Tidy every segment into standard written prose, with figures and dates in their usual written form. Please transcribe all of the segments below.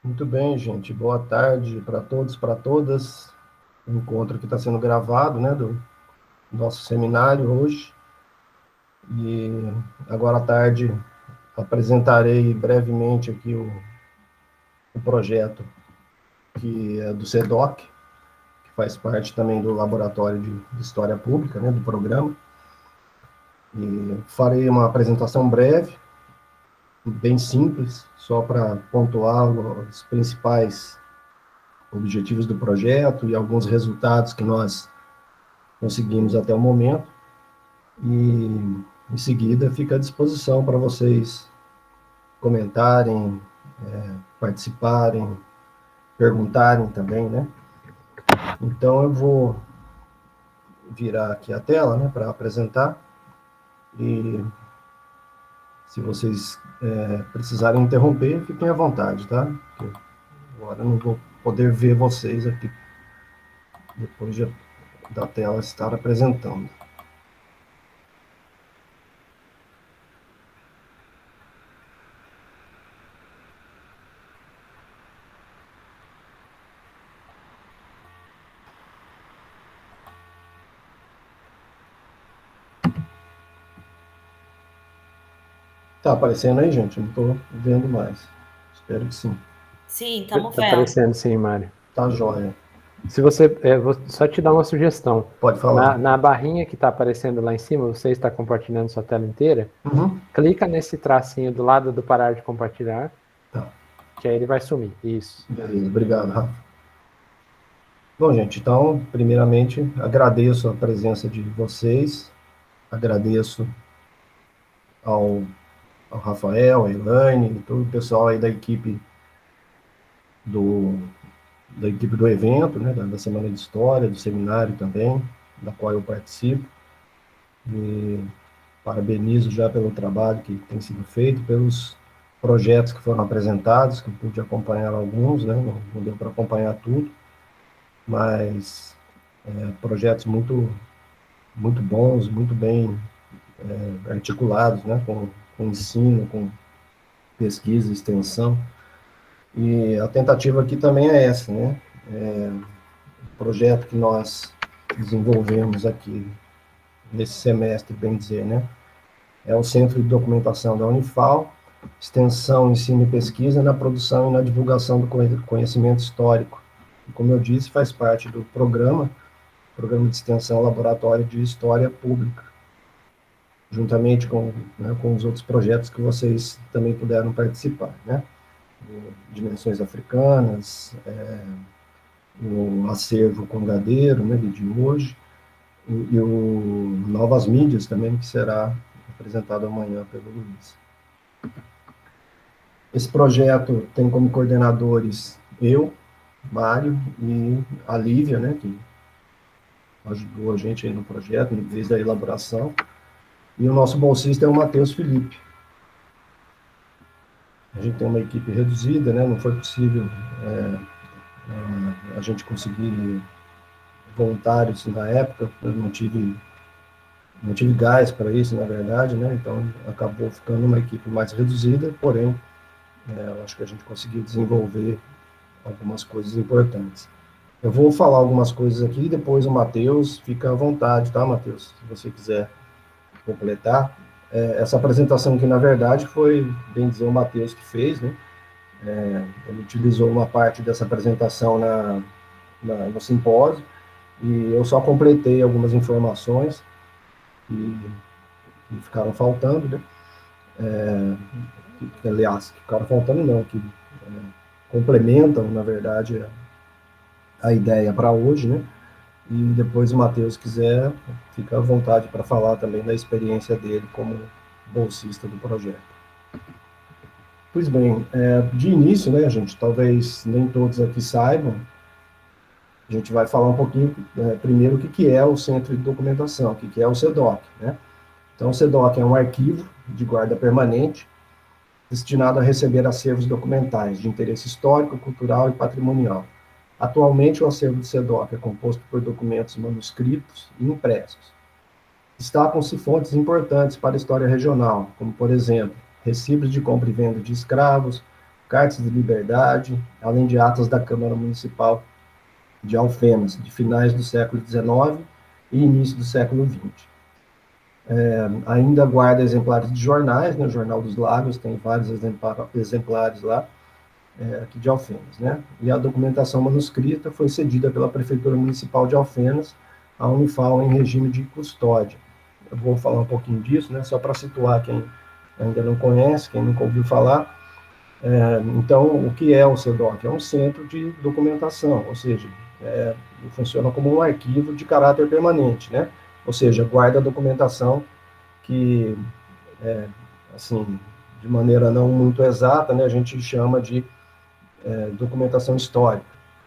Muito bem, gente. Boa tarde para todos, para todas. O encontro que está sendo gravado, né, do nosso seminário hoje. E agora à tarde apresentarei brevemente aqui o projeto que é do SEDOC, que faz parte também do Laboratório de História Pública, né, do programa. E farei uma apresentação breve, bem simples, só para pontuar os principais objetivos do projeto e alguns resultados que nós conseguimos até o momento. E em seguida fica à disposição para vocês comentarem, participarem, perguntarem também, né? Então eu vou virar aqui a tela, né, para apresentar. E se vocês precisarem interromper, fiquem à vontade, tá? Porque agora eu não vou poder ver vocês aqui depois da tela estar apresentando. Tá aparecendo aí, gente? Não estou vendo mais. Espero que sim. Sim, estamos Tá vendo. aparecendo sim, Mário. Tá joia. Se você, vou só te dar uma sugestão. Pode falar. Na barrinha que está aparecendo lá em cima, você está compartilhando sua tela inteira, clica nesse tracinho do lado do parar de compartilhar, Tá. que aí ele vai sumir. Isso. Beleza, obrigado, Rafa. Bom, gente, então, primeiramente, agradeço a presença de vocês, agradeço ao Rafael, a Elaine, todo o pessoal aí da equipe do evento, né, da Semana de História, do seminário também, da qual eu participo. E parabenizo já pelo trabalho que tem sido feito, pelos projetos que foram apresentados, que eu pude acompanhar alguns, né, não deu para acompanhar tudo, mas projetos muito bons, muito bem articulados, né, com ensino, com pesquisa, extensão. E a tentativa aqui também é essa, né? O projeto que nós desenvolvemos aqui nesse semestre, bem dizer, né? É o Centro de Documentação da Unifal, extensão, ensino e pesquisa na produção e na divulgação do conhecimento histórico. E, como eu disse, faz parte do programa de extensão Laboratório de História Pública, juntamente com os outros projetos que vocês também puderam participar, né? Dimensões africanas, o acervo congadeiro, né, de hoje, e o Novas Mídias também, que será apresentado amanhã pelo Luiz. Esse projeto tem como coordenadores eu, Mário e a Lívia, né, que ajudou a gente aí no projeto, desde a elaboração, e o nosso bolsista é o Matheus Felipe. A gente tem uma equipe reduzida, né, não foi possível a gente conseguir voluntários na época, eu não tive gás para isso, na verdade, né, então acabou ficando uma equipe mais reduzida, porém, eu acho que a gente conseguiu desenvolver algumas coisas importantes. Eu vou falar algumas coisas aqui e depois o Matheus fica à vontade, tá, Matheus? Se você quiser completar. Essa apresentação aqui, na verdade, foi, bem dizer, o Matheus que fez, né? Ele utilizou uma parte dessa apresentação no simpósio e eu só completei algumas informações que ficaram faltando, né? Aliás, que ficaram faltando não, que complementam, na verdade, a ideia para hoje, né? E depois o Matheus quiser, fica à vontade para falar também da experiência dele como bolsista do projeto. Pois bem, de início, né, gente, talvez nem todos aqui saibam, a gente vai falar um pouquinho, primeiro, o que é o Centro de Documentação, o que é o SEDOC, né? Então, o SEDOC é um arquivo de guarda permanente destinado a receber acervos documentais de interesse histórico, cultural e patrimonial. Atualmente, o acervo do SEDOC é composto por documentos manuscritos e impressos. Destacam-se fontes importantes para a história regional, como, por exemplo, recibos de compra e venda de escravos, cartas de liberdade, além de atas da Câmara Municipal de Alfenas, de finais do século XIX e início do século XX. Ainda guarda exemplares de jornais, né? O Jornal dos Lagos tem vários exemplares lá, aqui de Alfenas, né? E a documentação manuscrita foi cedida pela Prefeitura Municipal de Alfenas à Unifal em regime de custódia. Eu vou falar um pouquinho disso, né? Só para situar quem ainda não conhece, quem nunca ouviu falar. Então, o que é o CEDOC? É um centro de documentação, ou seja, funciona como um arquivo de caráter permanente, né? Ou seja, guarda a documentação que, assim, de maneira não muito exata, né, a gente chama de documentação histórica,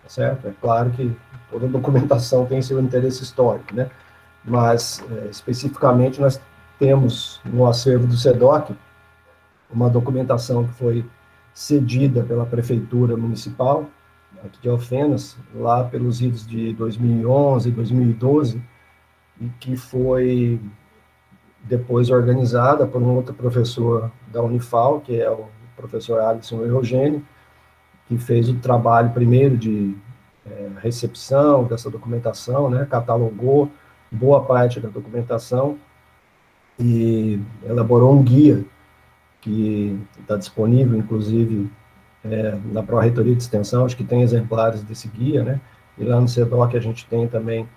certo? É claro que toda documentação tem seu interesse histórico, né? Mas, especificamente, nós temos no acervo do CEDOC uma documentação que foi cedida pela Prefeitura Municipal, aqui de Alfenas, lá pelos idos de 2011, 2012, e que foi depois organizada por um outro professor da Unifal, que é o professor Alisson Eugênio, que fez o trabalho primeiro de recepção dessa documentação, né, catalogou boa parte da documentação e elaborou um guia que está disponível, inclusive, na Pró-Reitoria de Extensão, acho que tem exemplares desse guia, né, e lá no CEDOC a gente tem também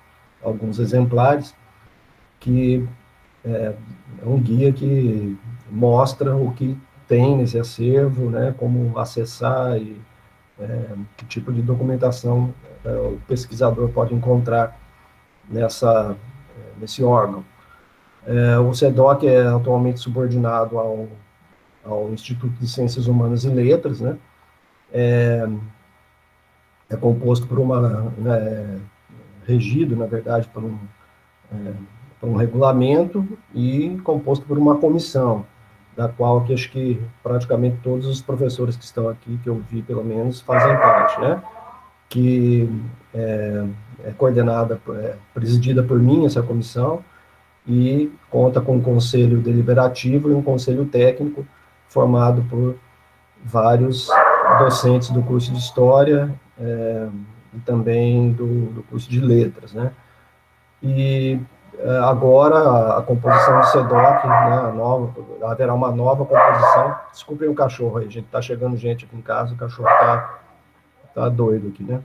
alguns exemplares, que é um guia que mostra o que tem nesse acervo, né, como acessar e que tipo de documentação o pesquisador pode encontrar nesse órgão. O CEDOC é atualmente subordinado ao Instituto de Ciências Humanas e Letras, né? É composto por regido, na verdade, por um regulamento e composto por uma comissão, da qual que acho que praticamente todos os professores que estão aqui, que eu vi pelo menos, fazem parte, né? Que é coordenada, presidida por mim, essa comissão, e conta com um conselho deliberativo e um conselho técnico formado por vários docentes do curso de História e também do curso de Letras, né? E agora a composição do CEDOC, né, haverá uma nova composição. Desculpem o cachorro aí, gente, tá chegando gente aqui em casa, o cachorro tá doido aqui, né?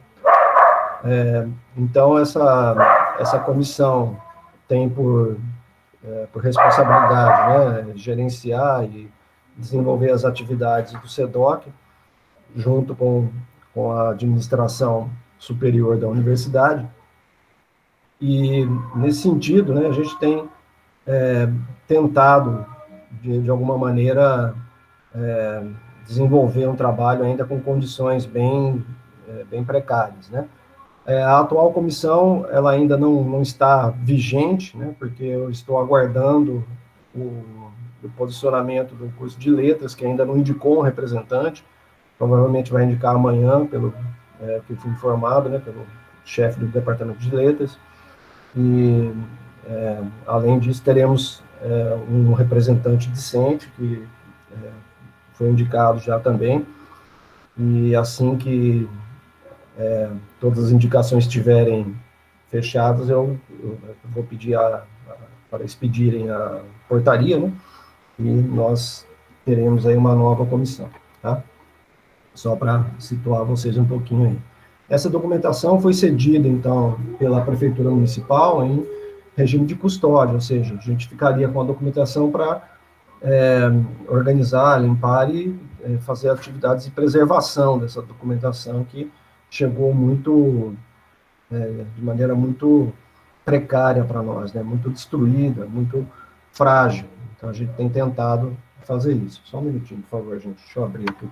Então, essa comissão tem por responsabilidade, né, gerenciar e desenvolver as atividades do CEDOC, junto com a administração superior da universidade. E, nesse sentido, né, a gente tem tentado, de alguma maneira, desenvolver um trabalho ainda com condições bem precárias, né? A atual comissão, ela ainda não está vigente, né, porque eu estou aguardando o posicionamento do curso de letras, que ainda não indicou um representante, provavelmente vai indicar amanhã, pelo que fui informado, né, pelo chefe do departamento de letras, e, além disso, teremos um representante discente, que foi indicado já também, e assim que todas as indicações estiverem fechadas, eu vou pedir para expedirem a portaria, né? E nós teremos aí uma nova comissão, tá? Só para situar vocês um pouquinho aí. Essa documentação foi cedida, então, pela Prefeitura Municipal em regime de custódia, ou seja, a gente ficaria com a documentação para organizar, limpar e fazer atividades de preservação dessa documentação que chegou de maneira muito precária para nós, né? Muito destruída, muito frágil. Então, a gente tem tentado fazer isso. Só um minutinho, por favor, gente. Deixa eu abrir aqui.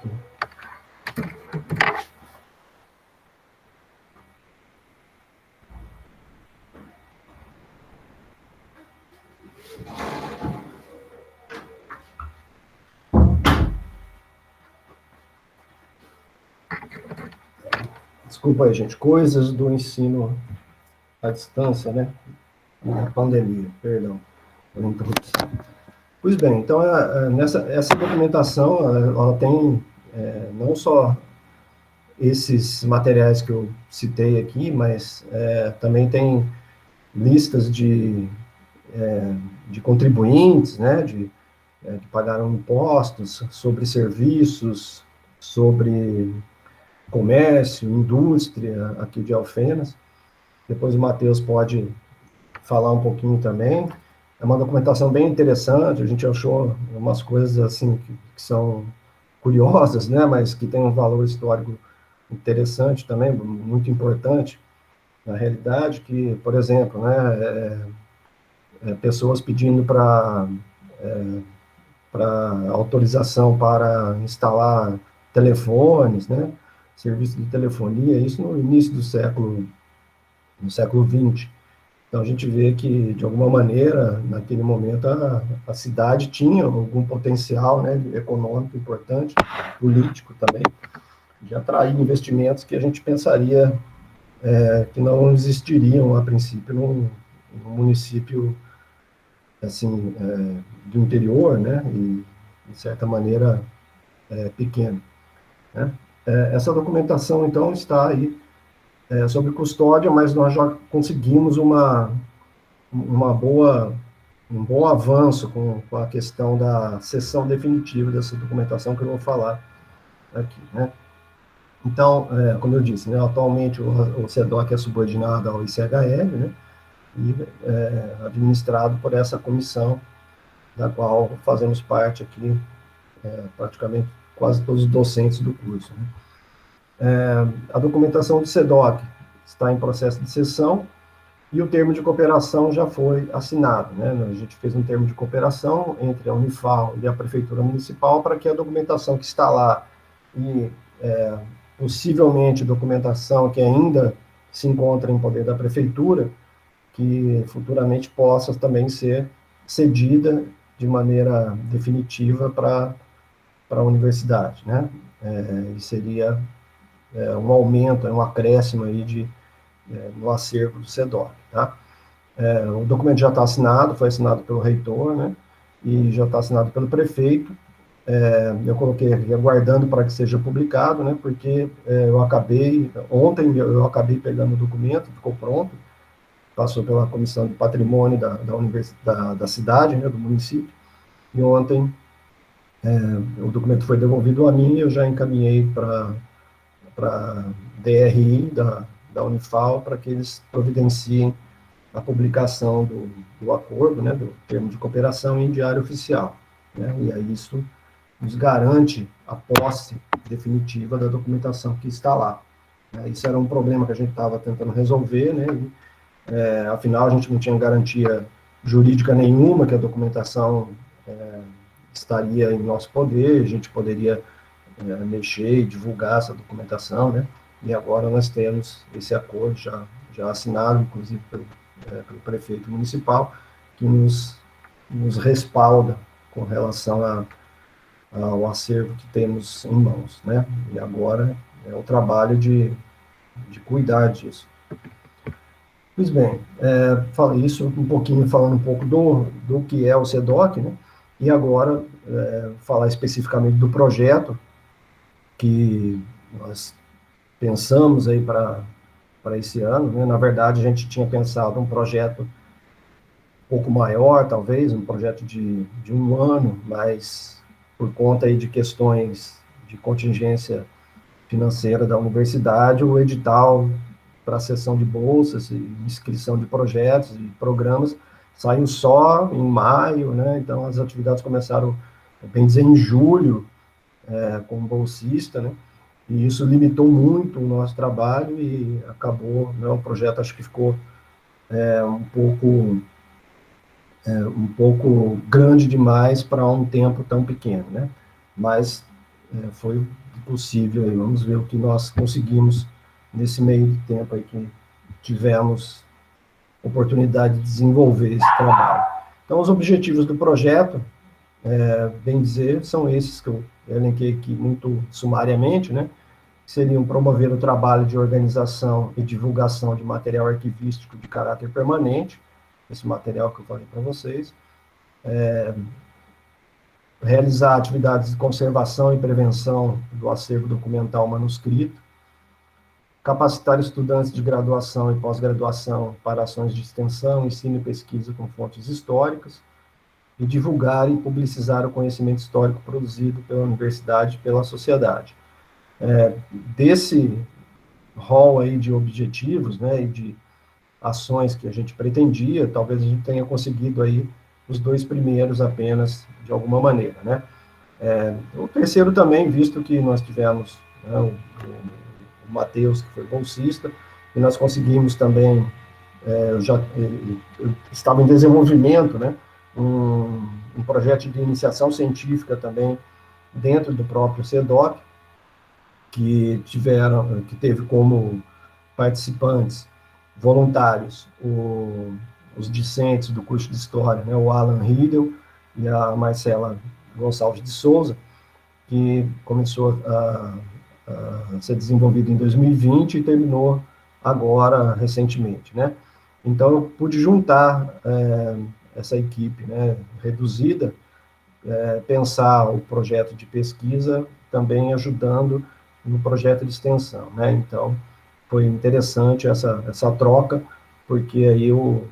Desculpa aí, gente. Coisas do ensino à distância, né? Na pandemia, perdão pela interrupção. Pois bem, então, essa documentação, ela tem não só esses materiais que eu citei aqui, mas também tem listas de contribuintes, né, que pagaram impostos, sobre serviços, sobre comércio, indústria aqui de Alfenas. Depois o Matheus pode falar um pouquinho também. É uma documentação bem interessante, a gente achou umas coisas assim que são curiosas, né, mas que tem um valor histórico interessante também, muito importante, na realidade, que, por exemplo, né, pessoas pedindo para autorização para instalar telefones, né, serviço de telefonia, isso no início no século XX. Então, a gente vê que, de alguma maneira, naquele momento, a cidade tinha algum potencial, né, econômico importante, político também, de atrair investimentos que a gente pensaria que não existiriam, a princípio, num município, assim, do interior, né, e, de certa maneira, pequeno, né. Essa documentação, então, está aí sobre custódia, mas nós já conseguimos um bom avanço com a questão da cessão definitiva dessa documentação que eu vou falar aqui, né. Então, como eu disse, né, atualmente o SEDOC é subordinado ao ICHR, né, e administrado por essa comissão, da qual fazemos parte aqui, praticamente quase todos os docentes do curso, né. A documentação do SEDOC está em processo de cessão, e o termo de cooperação já foi assinado, né? A gente fez um termo de cooperação entre a Unifal e a Prefeitura Municipal para que a documentação que está lá e possivelmente documentação que ainda se encontra em poder da Prefeitura, que futuramente possa também ser cedida de maneira definitiva para a universidade, né? E seria um aumento, um acréscimo aí no acervo do SEDOC, tá? O documento já está assinado, foi assinado pelo reitor, né? E já está assinado pelo prefeito. Eu coloquei aqui aguardando para que seja publicado, né? Porque ontem eu acabei pegando o documento, ficou pronto, passou pela comissão de patrimônio da cidade, né? Do município. E ontem o documento foi devolvido a mim e eu já encaminhei para DRI da Unifal, para que eles providenciem a publicação do acordo, né, do termo de cooperação em diário oficial, né, e aí isso nos garante a posse definitiva da documentação que está lá, né. Isso era um problema que a gente estava tentando resolver, né, e, afinal a gente não tinha garantia jurídica nenhuma que a documentação estaria em nosso poder, a gente poderia mexer e divulgar essa documentação, né, e agora nós temos esse acordo já assinado, inclusive pelo prefeito municipal, que nos respalda com relação ao acervo que temos em mãos, né? E agora é o trabalho de cuidar disso. Pois bem, falei isso um pouquinho, falando um pouco do que é o SEDOC, né? E agora falar especificamente do projeto que nós pensamos aí para esse ano, né? Na verdade, a gente tinha pensado um projeto um pouco maior, talvez, um projeto de um ano, mas por conta aí de questões de contingência financeira da universidade, o edital para a sessão de bolsas e inscrição de projetos e programas saiu só em maio, né? Então as atividades começaram, bem dizer, em julho, como bolsista, né? E isso limitou muito o nosso trabalho e acabou, né, o projeto acho que ficou um pouco grande demais para um tempo tão pequeno, né? Mas foi possível, aí, vamos ver o que nós conseguimos nesse meio de tempo aí que tivemos oportunidade de desenvolver esse trabalho. Então, os objetivos do projeto, bem dizer, são esses que eu elenquei aqui muito sumariamente, né? Seriam promover o trabalho de organização e divulgação de material arquivístico de caráter permanente, esse material que eu falei para vocês, realizar atividades de conservação e prevenção do acervo documental manuscrito, capacitar estudantes de graduação e pós-graduação para ações de extensão, ensino e pesquisa com fontes históricas, e divulgar e publicizar o conhecimento histórico produzido pela universidade e pela sociedade. Desse rol aí de objetivos, né, e de ações que a gente pretendia, talvez a gente tenha conseguido aí os 2 primeiros apenas, de alguma maneira, né. O terceiro também, visto que nós tivemos, né, o Matheus, que foi bolsista, e nós conseguimos também, eu estava em desenvolvimento, né, um projeto de iniciação científica também dentro do próprio CEDOC, que teve como participantes voluntários os discentes do curso de História, né, o Alan Riedel e a Marcela Gonçalves de Souza, que começou a ser desenvolvido em 2020 e terminou agora, recentemente, né? Então, eu pude juntar essa equipe, né, reduzida, pensar o projeto de pesquisa, também ajudando no projeto de extensão, né? Então, foi interessante essa troca, porque aí o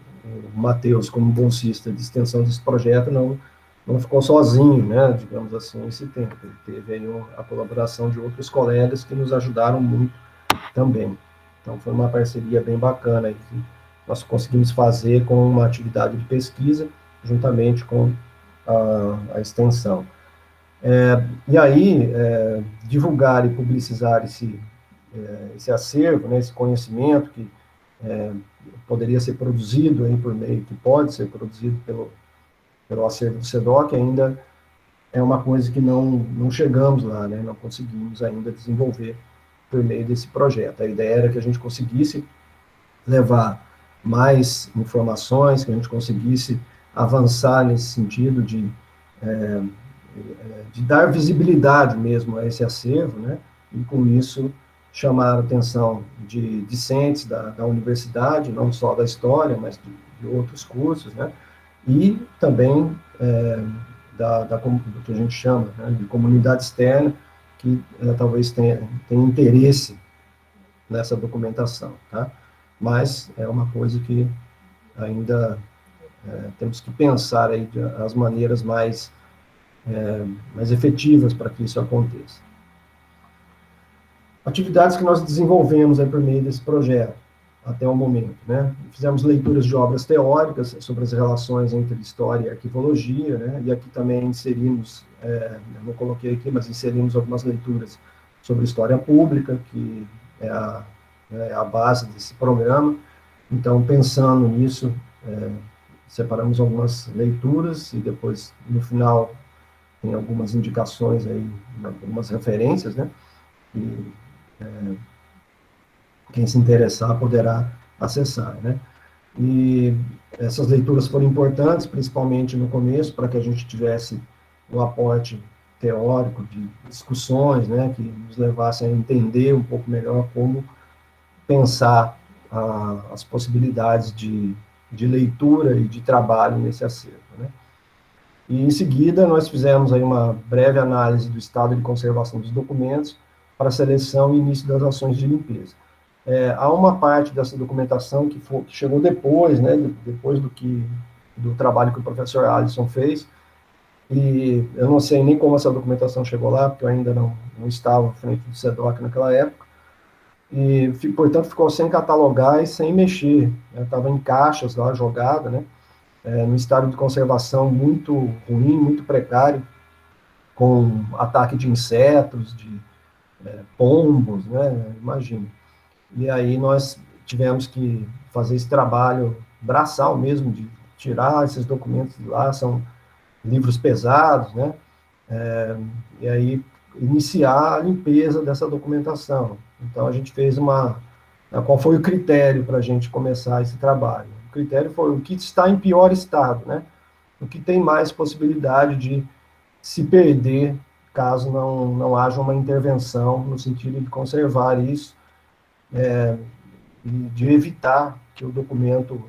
Matheus, como bolsista de extensão desse projeto, não ficou sozinho, né, digamos assim, esse tempo. Ele teve aí a colaboração de outros colegas que nos ajudaram muito também. Então, foi uma parceria bem bacana aí, que nós conseguimos fazer com uma atividade de pesquisa, juntamente com a extensão. E aí, divulgar e publicizar esse acervo, né, esse conhecimento que poderia ser produzido aí por meio, que pode ser produzido pelo acervo do CEDOC, ainda é uma coisa que não chegamos lá, né, não conseguimos ainda desenvolver por meio desse projeto. A ideia era que a gente conseguisse levar mais informações, que a gente conseguisse avançar nesse sentido de dar visibilidade mesmo a esse acervo, né, e com isso chamar a atenção de discentes da universidade, não só da história, mas de outros cursos, né, e também do que a gente chama, né, de comunidade externa, que talvez tenha interesse nessa documentação, tá? Mas é uma coisa que ainda temos que pensar aí as maneiras mais efetivas para que isso aconteça. Atividades que nós desenvolvemos aí por meio desse projeto, até o momento, né? Fizemos leituras de obras teóricas sobre as relações entre história e arquivologia, né? E aqui também inserimos, não coloquei aqui, mas inserimos algumas leituras sobre história pública, que é a base desse programa. Então, pensando nisso, separamos algumas leituras e depois, no final, tem algumas indicações aí, algumas referências, né? E quem se interessar poderá acessar, né? E essas leituras foram importantes, principalmente no começo, para que a gente tivesse um aporte teórico de discussões, né, que nos levassem a entender um pouco melhor como pensar as possibilidades de leitura e de trabalho nesse acervo, né? E, em seguida, nós fizemos aí uma breve análise do estado de conservação dos documentos para seleção e início das ações de limpeza. Há uma parte dessa documentação que chegou depois, né, depois do trabalho que o professor Alisson fez, e eu não sei nem como essa documentação chegou lá, porque eu ainda não estava à frente do CEDOC naquela época, e, portanto, ficou sem catalogar e sem mexer, estava em caixas lá, jogada, né, num estado de conservação muito ruim, muito precário, com ataque de insetos, de pombos, né, imagina. E aí nós tivemos que fazer esse trabalho braçal mesmo, de tirar esses documentos de lá, são livros pesados, né? E aí iniciar a limpeza dessa documentação. Então a gente fez qual foi o critério para a gente começar esse trabalho? O critério foi o que está em pior estado, né? O que tem mais possibilidade de se perder caso não haja uma intervenção no sentido de conservar isso, e de evitar que o documento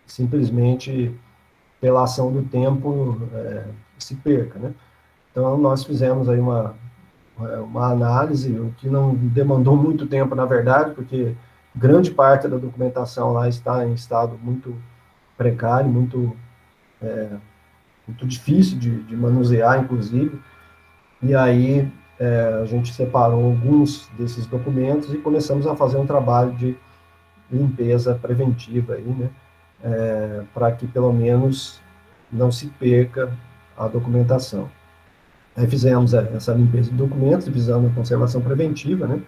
simplesmente, pela ação do tempo, se perca, né? Então, nós fizemos aí uma análise, o que não demandou muito tempo, na verdade, porque grande parte da documentação lá está em estado muito precário, muito difícil de manusear, inclusive, e aí a gente separou alguns desses documentos e começamos a fazer um trabalho de limpeza preventiva aí, né, para que pelo menos não se perca a documentação. Aí fizemos essa limpeza de documentos, visando a conservação preventiva, né,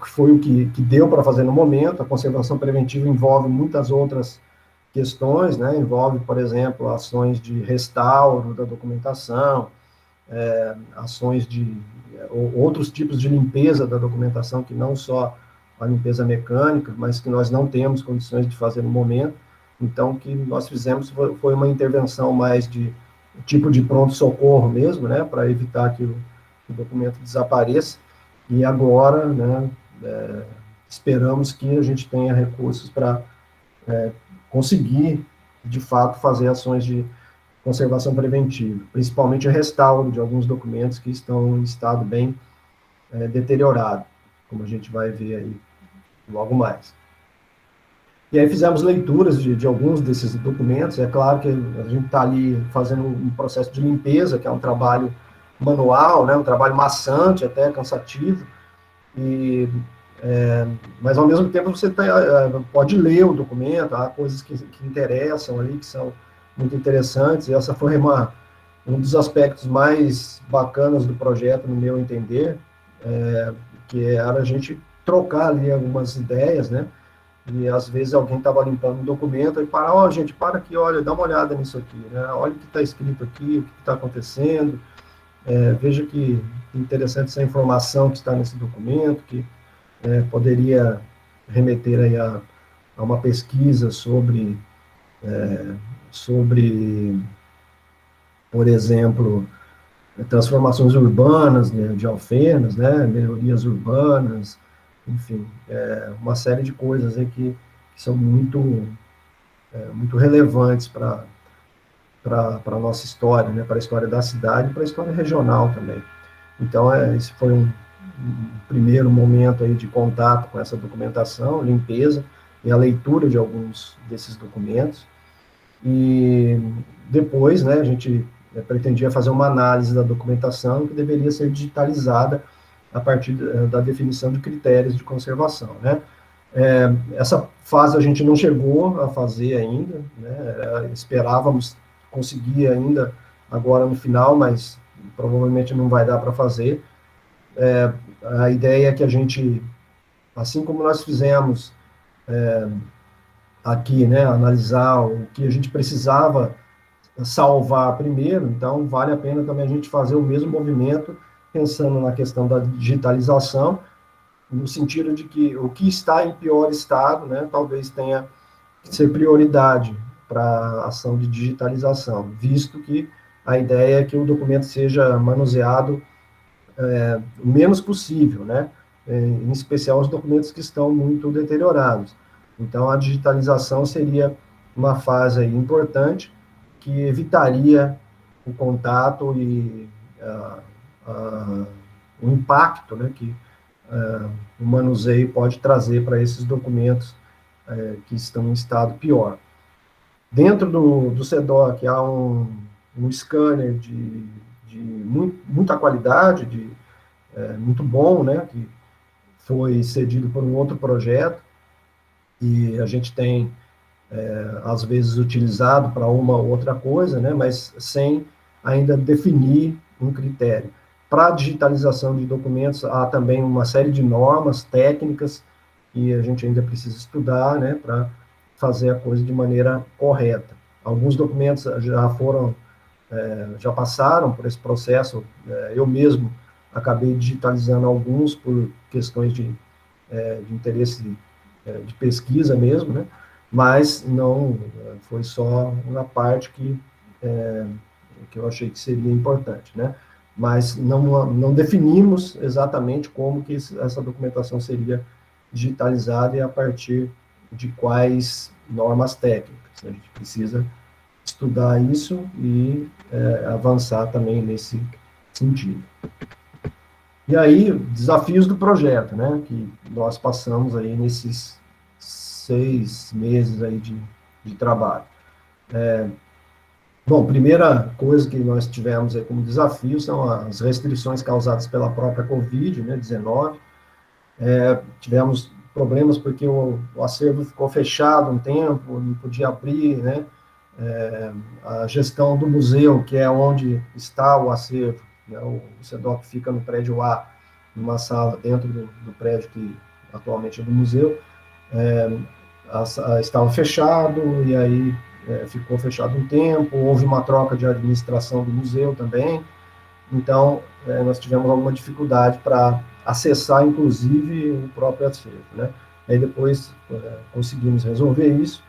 que foi o que deu para fazer no momento. A conservação preventiva envolve muitas outras questões, né, envolve, por exemplo, ações de restauro da documentação, ações de outros tipos de limpeza da documentação, que não só a limpeza mecânica, mas que nós não temos condições de fazer no momento. Então, o que nós fizemos foi uma intervenção mais de tipo de pronto-socorro mesmo, né, para evitar que o documento desapareça. E agora, né, esperamos que a gente tenha recursos para conseguir, de fato, fazer ações de conservação preventiva, principalmente o restauro de alguns documentos que estão em estado bem deteriorado, como a gente vai ver aí logo mais. E aí fizemos leituras de alguns desses documentos. É claro que a gente está ali fazendo um processo de limpeza, que é um trabalho manual, né, um trabalho maçante, até cansativo, mas ao mesmo tempo você pode ler o documento, há coisas que interessam ali, que são muito interessantes, e essa foi um dos aspectos mais bacanas do projeto, no meu entender, que era a gente trocar ali algumas ideias, né, e às vezes alguém estava limpando um documento e para, gente, para aqui, olha, dá uma olhada nisso aqui, né, olha o que está escrito aqui, o que está acontecendo, veja que interessante essa informação que está nesse documento, que poderia remeter aí a uma pesquisa sobre, por exemplo, transformações urbanas, né, de Alfenas, né, melhorias urbanas, enfim, uma série de coisas aí que são muito relevantes para a nossa história, né, para a história da cidade e para a história regional também. Então, esse foi um primeiro momento aí de contato com essa documentação, limpeza e a leitura de alguns desses documentos. E depois, né, a gente pretendia fazer uma análise da documentação que deveria ser digitalizada a partir da definição de critérios de conservação, né. Essa fase a gente não chegou a fazer ainda, né, esperávamos conseguir ainda agora no final, mas provavelmente não vai dar para fazer. A ideia é que a gente, assim como nós fizemos aqui, né, analisar o que a gente precisava salvar primeiro, então vale a pena também a gente fazer o mesmo movimento, pensando na questão da digitalização, no sentido de que o que está em pior estado, né, talvez tenha que ser prioridade para a ação de digitalização, visto que a ideia é que o documento seja manuseado o menos possível, né, em especial os documentos que estão muito deteriorados. Então, a digitalização seria uma fase aí importante que evitaria o contato e o impacto, né, que o manuseio pode trazer para esses documentos que estão em estado pior. Dentro do CEDOC há um scanner de muita qualidade, muito bom, né, que foi cedido por um outro projeto, e a gente tem, às vezes, utilizado para uma ou outra coisa, né, mas sem ainda definir um critério. Para a digitalização de documentos, há também uma série de normas técnicas que a gente ainda precisa estudar, né, para fazer a coisa de maneira correta. Alguns documentos já passaram por esse processo, eu mesmo acabei digitalizando alguns por questões de interesse de pesquisa mesmo, né, mas não foi só uma parte que eu achei que seria importante, né, mas não definimos exatamente como que essa documentação seria digitalizada e a partir de quais normas técnicas. A gente precisa estudar isso e avançar também nesse sentido. E aí, desafios do projeto, né, que nós passamos aí nesses 6 meses aí de trabalho. Bom, primeira coisa que nós tivemos aí como desafio são as restrições causadas pela própria Covid, né, 19. Tivemos problemas porque o acervo ficou fechado um tempo, não podia abrir, né, a gestão do museu, que é onde está o acervo, né, o SEDOC fica no prédio A, numa sala dentro do prédio que atualmente é do museu, estava fechado, e aí ficou fechado um tempo, houve uma troca de administração do museu também, então nós tivemos alguma dificuldade para acessar, inclusive, o próprio acervo, né? Aí depois conseguimos resolver isso,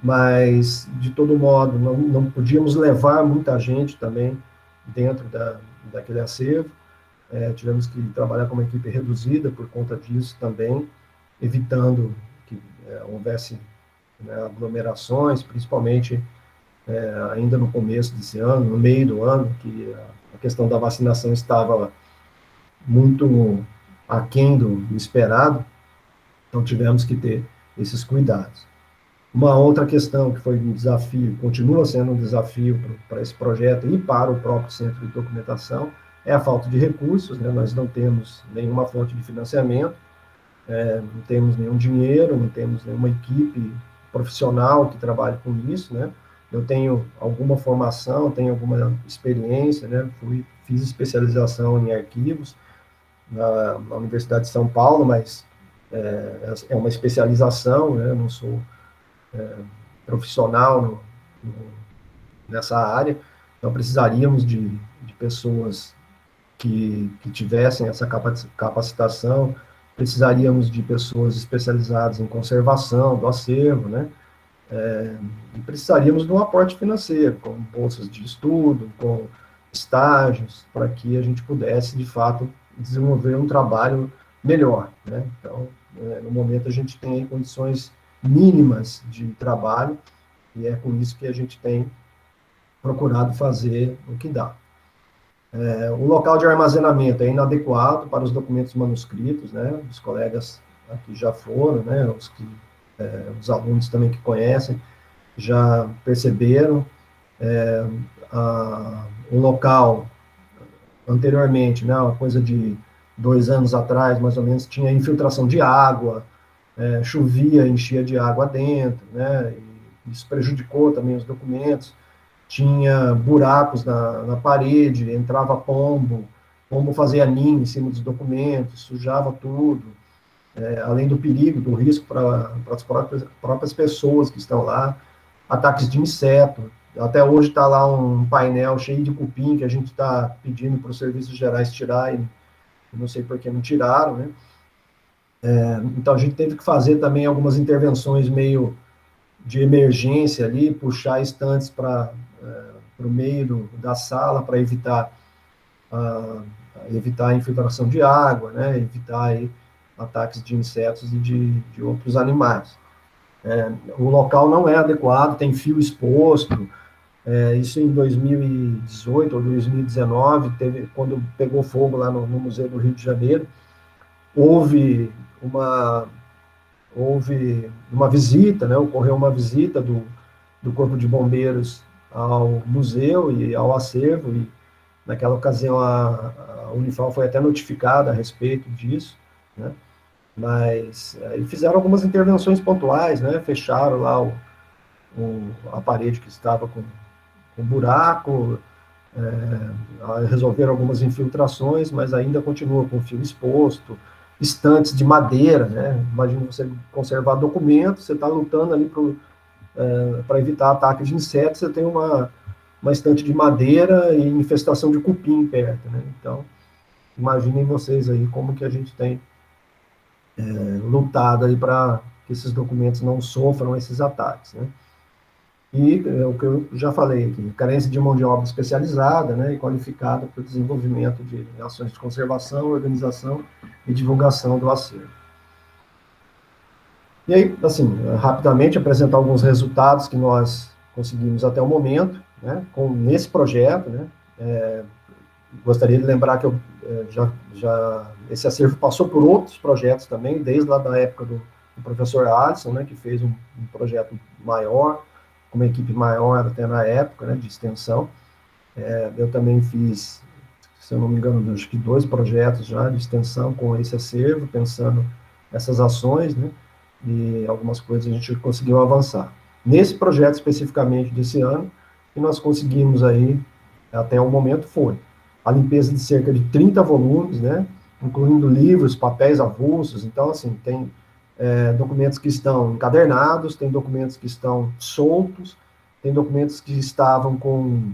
mas, de todo modo, não podíamos levar muita gente também dentro daquele acervo, tivemos que trabalhar com uma equipe reduzida por conta disso também, evitando que houvesse, né, aglomerações, principalmente ainda no começo desse ano, no meio do ano, que a questão da vacinação estava muito aquém do esperado, então tivemos que ter esses cuidados. Uma outra questão que foi um desafio, continua sendo um desafio para esse projeto e para o próprio Centro de Documentação, é a falta de recursos, né? Nós não temos nenhuma fonte de financiamento, não temos nenhum dinheiro, não temos nenhuma equipe profissional que trabalhe com isso, né? Eu tenho alguma formação, tenho alguma experiência, né? Fiz especialização em arquivos na Universidade de São Paulo, mas é uma especialização, né? Eu não sou profissional nessa área, então precisaríamos de pessoas que tivessem essa capacitação, precisaríamos de pessoas especializadas em conservação do acervo, né? E precisaríamos de um aporte financeiro, com bolsas de estudo, com estágios, para que a gente pudesse, de fato, desenvolver um trabalho melhor, né? Então, no momento, a gente tem condições mínimas de trabalho, e é com isso que a gente tem procurado fazer o que dá. O local de armazenamento é inadequado para os documentos manuscritos, né? Os colegas aqui já foram, né? Os alunos também que conhecem já perceberam. O local, anteriormente, né? Uma coisa de 2 anos atrás, mais ou menos, tinha infiltração de água, chovia, enchia de água dentro, né? E isso prejudicou também os documentos. Tinha buracos na parede, entrava pombo fazia ninho em cima dos documentos, sujava tudo, além do perigo, do risco para as próprias pessoas que estão lá, ataques de inseto. Até hoje está lá um painel cheio de cupim que a gente está pedindo para os serviços gerais tirar, e não sei por que não tiraram, né? Então a gente teve que fazer também algumas intervenções meio de emergência ali, puxar estantes para o meio da sala para evitar a infiltração de água, né? Evitar aí ataques de insetos e de outros animais. O local não é adequado, tem fio exposto. Isso em 2018 ou 2019, quando pegou fogo lá no Museu do Rio de Janeiro, houve uma visita, né? Ocorreu uma visita do Corpo de Bombeiros ao museu e ao acervo, e naquela ocasião a Unifal foi até notificada a respeito disso, né? Mas fizeram algumas intervenções pontuais, né? Fecharam lá a parede que estava com buraco, resolveram algumas infiltrações, mas ainda continua com fio exposto, estantes de madeira, né? Imagina você conservar documentos, você está lutando ali para evitar ataque de insetos, você tem uma estante de madeira e infestação de cupim perto, né? Então, imaginem vocês aí como que a gente tem lutado aí para que esses documentos não sofram esses ataques, né? E o que eu já falei aqui, carência de mão de obra especializada, né, e qualificada para o desenvolvimento de ações de conservação, organização e divulgação do acervo. E aí, assim, rapidamente apresentar alguns resultados que nós conseguimos até o momento, né, nesse projeto, né, gostaria de lembrar que esse acervo passou por outros projetos também, desde lá da época do professor Alisson, né, que fez um projeto maior, com uma equipe maior até na época, né, de extensão. Eu também fiz, se eu não me engano, acho que 2 projetos já de extensão com esse acervo, pensando essas ações, né, e algumas coisas a gente conseguiu avançar. Nesse projeto especificamente desse ano, que nós conseguimos aí, até o momento, foi a limpeza de cerca de 30 volumes, né, incluindo livros, papéis avulsos. Então, assim, tem documentos que estão encadernados, tem documentos que estão soltos, tem documentos que estavam com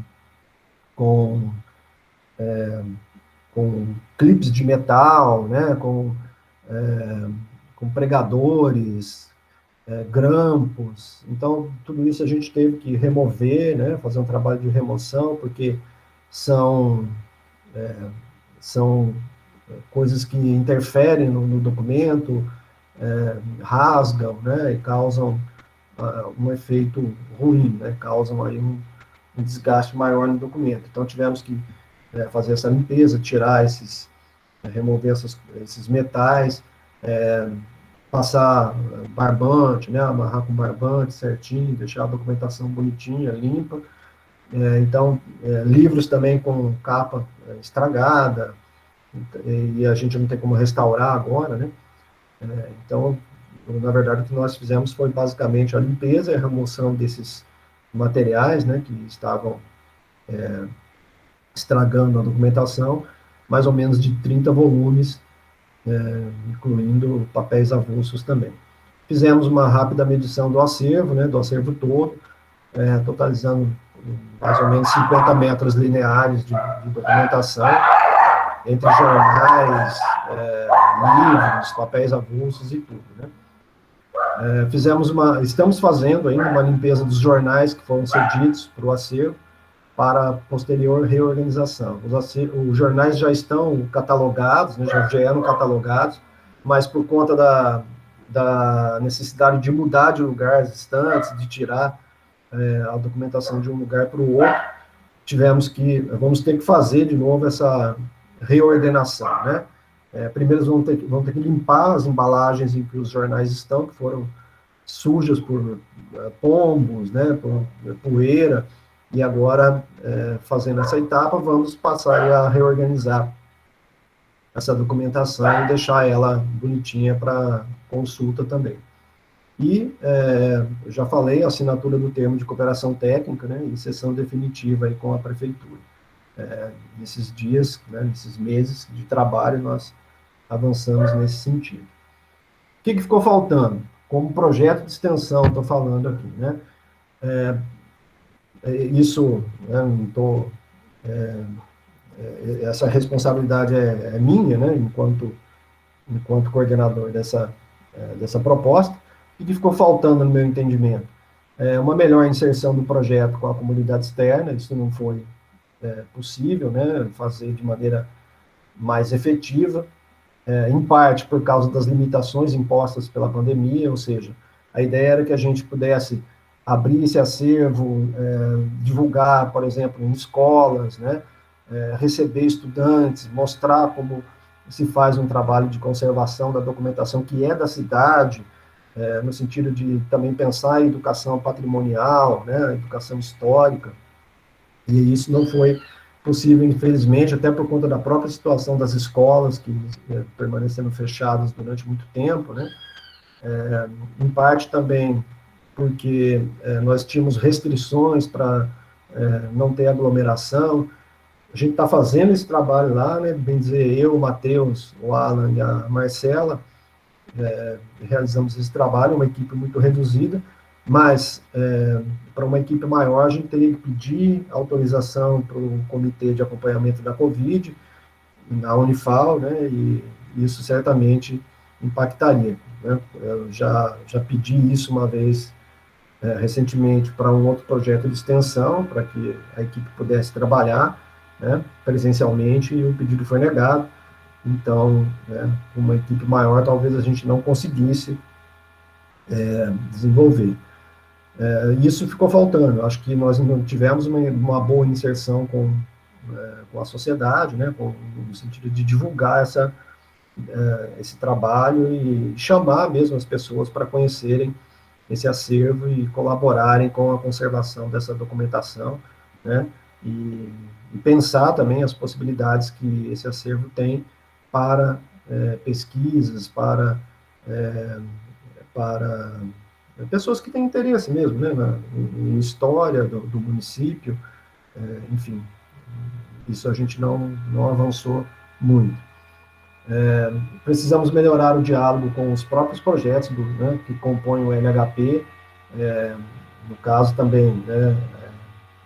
clipes de metal, né, com pregadores, grampos. Então, tudo isso a gente teve que remover, né, fazer um trabalho de remoção, porque são coisas que interferem no documento, rasgam, né, e causam um efeito ruim, né, causam aí um desgaste maior no documento. Então, tivemos que fazer essa limpeza, tirar remover esses metais, passar barbante, né, amarrar com barbante certinho, deixar a documentação bonitinha, limpa. Então, livros também com capa estragada, e a gente não tem como restaurar agora, né? Então, na verdade, o que nós fizemos foi basicamente a limpeza e a remoção desses materiais, né, que estavam estragando a documentação, mais ou menos de 30 volumes, incluindo papéis avulsos também. Fizemos uma rápida medição do acervo, né, do acervo todo, totalizando mais ou menos 50 metros lineares de documentação, entre jornais, livros, papéis avulsos e tudo, né. Estamos fazendo ainda uma limpeza dos jornais que foram cedidos para o acervo, para posterior reorganização. Os jornais já estão catalogados, né, já eram catalogados, mas por conta da necessidade de mudar de lugar as estantes, de tirar a documentação de um lugar para o outro, vamos ter que fazer de novo essa reordenação, né? Primeiro vão ter que limpar as embalagens em que os jornais estão, que foram sujas por pombos, né, por poeira, e agora, fazendo essa etapa, vamos passar a reorganizar essa documentação e deixar ela bonitinha para consulta também. E, já falei, a assinatura do termo de cooperação técnica, né, e sessão definitiva aí com a prefeitura. Nesses dias, né, nesses meses de trabalho, nós avançamos nesse sentido. O que ficou faltando? Como projeto de extensão, estou falando aqui, né? Isso, né, não estou... essa responsabilidade é minha, né, enquanto coordenador dessa proposta. O que ficou faltando, no meu entendimento? Uma melhor inserção do projeto com a comunidade externa. Isso não foi possível, né, fazer de maneira mais efetiva, em parte por causa das limitações impostas pela pandemia, ou seja, a ideia era que a gente pudesse abrir esse acervo, divulgar, por exemplo, em escolas, né, receber estudantes, mostrar como se faz um trabalho de conservação da documentação que é da cidade, no sentido de também pensar em educação patrimonial, né, educação histórica, e isso não foi possível, infelizmente, até por conta da própria situação das escolas, que permaneceram fechadas durante muito tempo, né, em parte também porque nós tínhamos restrições para não ter aglomeração. A gente está fazendo esse trabalho lá, né, bem dizer, eu, o Matheus, o Alan e a Marcela, realizamos esse trabalho, uma equipe muito reduzida, mas para uma equipe maior a gente teria que pedir autorização para o Comitê de Acompanhamento da Covid, na Unifal, né, e isso certamente impactaria, né. Eu já pedi isso uma vez, recentemente, para um outro projeto de extensão, para que a equipe pudesse trabalhar, né, presencialmente, e o pedido foi negado. Então, né, uma equipe maior, talvez a gente não conseguisse desenvolver. Isso ficou faltando. Acho que nós não tivemos uma boa inserção com com a sociedade, né, no sentido de divulgar esse trabalho e chamar mesmo as pessoas para conhecerem esse acervo e colaborarem com a conservação dessa documentação, né, e pensar também as possibilidades que esse acervo tem para pesquisas, para pessoas que têm interesse mesmo, né, em história do município, enfim, isso a gente não avançou muito. Precisamos melhorar o diálogo com os próprios projetos né, que compõem o NHP, no caso também, né,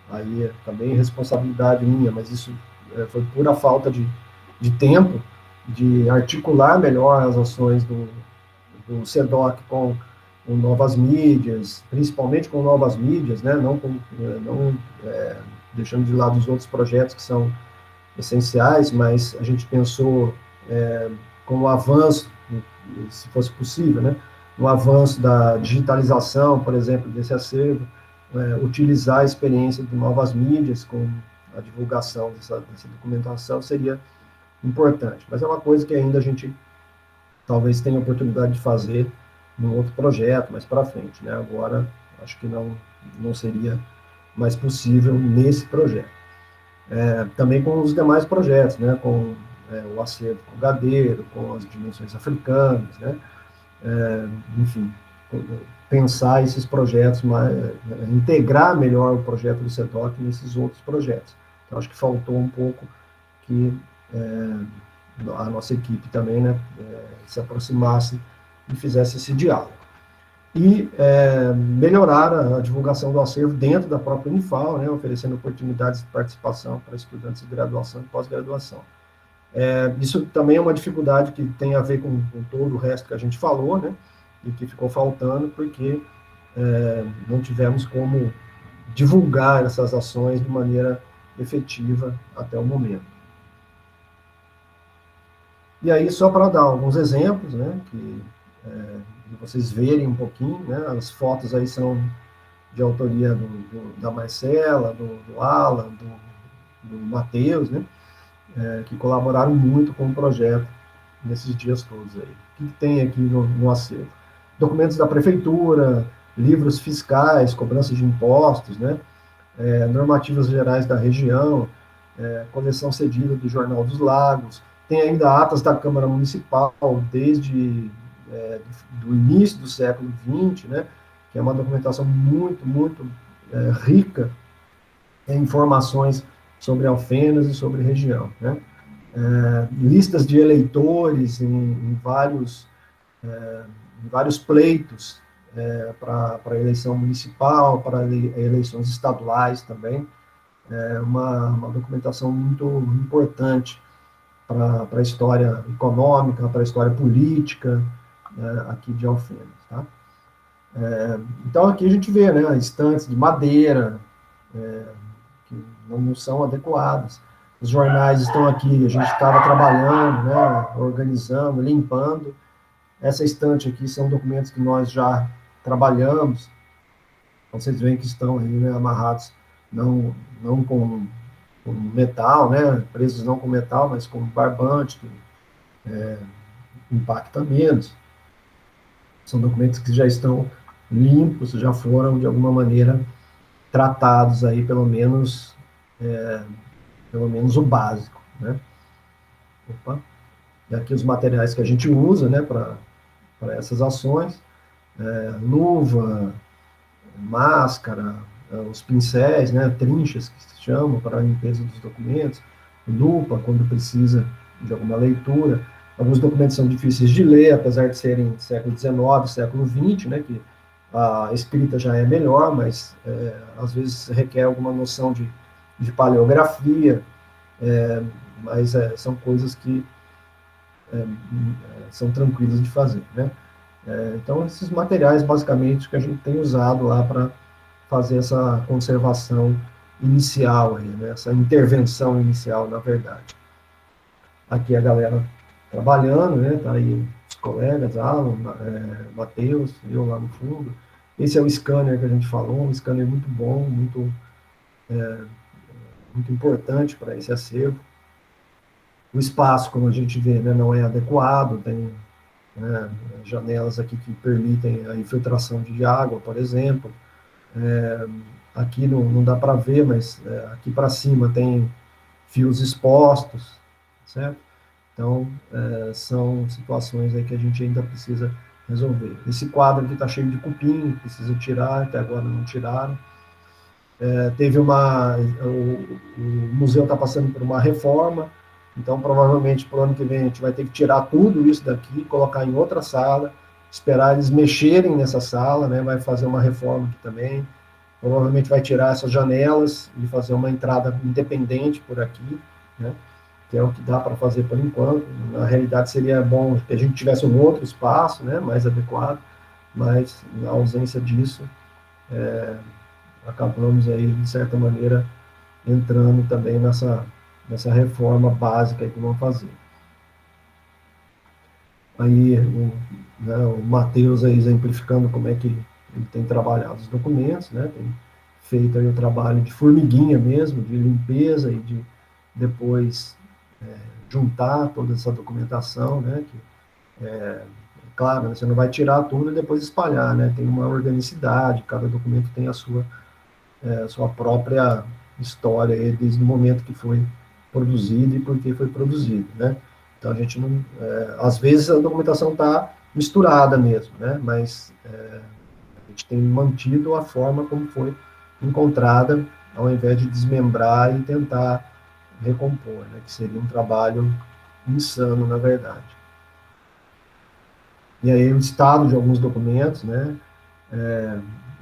aí é também responsabilidade minha, mas isso foi pura falta de tempo, de articular melhor as ações do SEDOC com novas mídias, principalmente com novas mídias, né, não deixando de lado os outros projetos que são essenciais, mas a gente pensou com o avanço, se fosse possível, né, no avanço da digitalização, por exemplo, desse acervo, utilizar a experiência de novas mídias com a divulgação dessa documentação seria importante. Mas é uma coisa que ainda a gente talvez tenha oportunidade de fazer num outro projeto mais para frente, né? Agora, acho que não seria mais possível nesse projeto. Também com os demais projetos, né? Com o acervo com o Gadeiro, com as dimensões africanas, né? Enfim, pensar esses projetos, integrar melhor o projeto do SEDOC nesses outros projetos. Então, acho que faltou um pouco que a nossa equipe também, né, se aproximasse e fizesse esse diálogo. E melhorar a divulgação do acervo dentro da própria Unifal, né, oferecendo oportunidades de participação para estudantes de graduação e pós-graduação. Isso também é uma dificuldade que tem a ver com todo o resto que a gente falou, né, e que ficou faltando, porque não tivemos como divulgar essas ações de maneira efetiva até o momento. E aí, só para dar alguns exemplos, né, de vocês verem um pouquinho, né, as fotos aí são de autoria da Marcela, do Alan, do Matheus, né, que colaboraram muito com o projeto nesses dias todos aí. O que tem aqui no acervo? Documentos da prefeitura, livros fiscais, cobrança de impostos, né, normativas gerais da região, coleção cedida do Jornal dos Lagos, tem ainda atas da Câmara Municipal desde do início do século XX, né, que é uma documentação muito, muito rica em informações sobre Alfenas e sobre região, né. Listas de eleitores em vários pleitos para a eleição municipal, para eleições estaduais também, uma documentação muito importante para a história econômica, para a história política aqui de Alfenas. Tá? Então, aqui a gente vê, né, estantes de madeira que não são adequadas. Os jornais estão aqui, a gente estava trabalhando, né, organizando, limpando. Essa estante aqui são documentos que nós já trabalhamos. Então, vocês veem que estão aí, né, amarrados, não com metal, né, presos não com metal, mas com barbante, que impacta menos. São documentos que já estão limpos, já foram, de alguma maneira, tratados aí, pelo menos o básico, né. Opa. E aqui os materiais que a gente usa, né, para essas ações, luva, máscara, os pincéis, né, trinchas, que se chamam, para a limpeza dos documentos, lupa, quando precisa de alguma leitura. Alguns documentos são difíceis de ler, apesar de serem século XIX, século XX, né, que a escrita já é melhor, mas às vezes requer alguma noção de paleografia, mas são coisas que são tranquilas de fazer, né. Então, esses materiais, basicamente, que a gente tem usado lá para fazer essa conservação inicial, aí, né? Essa intervenção inicial, na verdade. Aqui a galera trabalhando, né? Tá aí os colegas, Alan, Matheus, eu lá no fundo. Esse é o scanner que a gente falou, um scanner muito bom, muito muito importante para esse acervo. O espaço, como a gente vê, né, não é adequado, tem, né, janelas aqui que permitem a infiltração de água, por exemplo. Aqui não dá para ver, mas aqui para cima tem fios expostos, certo? Então, são situações aí que a gente ainda precisa resolver. Esse quadro aqui está cheio de cupim, precisa tirar, até agora não tiraram. O museu está passando por uma reforma, então provavelmente para o ano que vem a gente vai ter que tirar tudo isso daqui, colocar em outra sala, esperar eles mexerem nessa sala, né? Vai fazer uma reforma aqui também, provavelmente vai tirar essas janelas e fazer uma entrada independente por aqui, né? Que é o que dá para fazer por enquanto. Na realidade seria bom que a gente tivesse um outro espaço, né? Mais adequado, mas na ausência disso, acabamos aí, de certa maneira, entrando também nessa reforma básica que vamos fazer. Aí o Matheus aí exemplificando como é que ele tem trabalhado os documentos, né? Tem feito aí o trabalho de formiguinha mesmo, de limpeza e de depois juntar toda essa documentação, né? Claro, você não vai tirar tudo e depois espalhar, né? Tem uma organicidade, cada documento tem a sua própria história desde o momento que foi produzido e por que foi produzido, né? Então a gente não, às vezes a documentação está misturada mesmo, né? Mas a gente tem mantido a forma como foi encontrada, ao invés de desmembrar e tentar recompor, né? Que seria um trabalho insano, na verdade. E aí o estado de alguns documentos, né?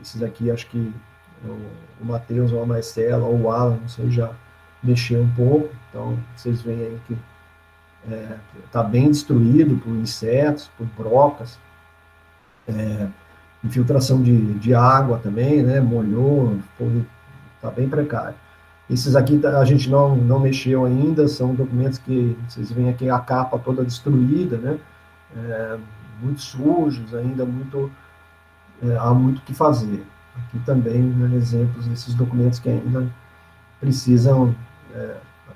Esses aqui acho que o Matheus ou a Marcela ou o Alan, não sei, já mexeu um pouco, então vocês veem aí que está bem destruído por insetos, por brocas, infiltração de água também, né, molhou, está bem precário. Esses aqui a gente não mexeu ainda, são documentos que vocês veem aqui a capa toda destruída, né, muito sujos, ainda há muito o que fazer. Aqui também, né, exemplos desses documentos que ainda precisam,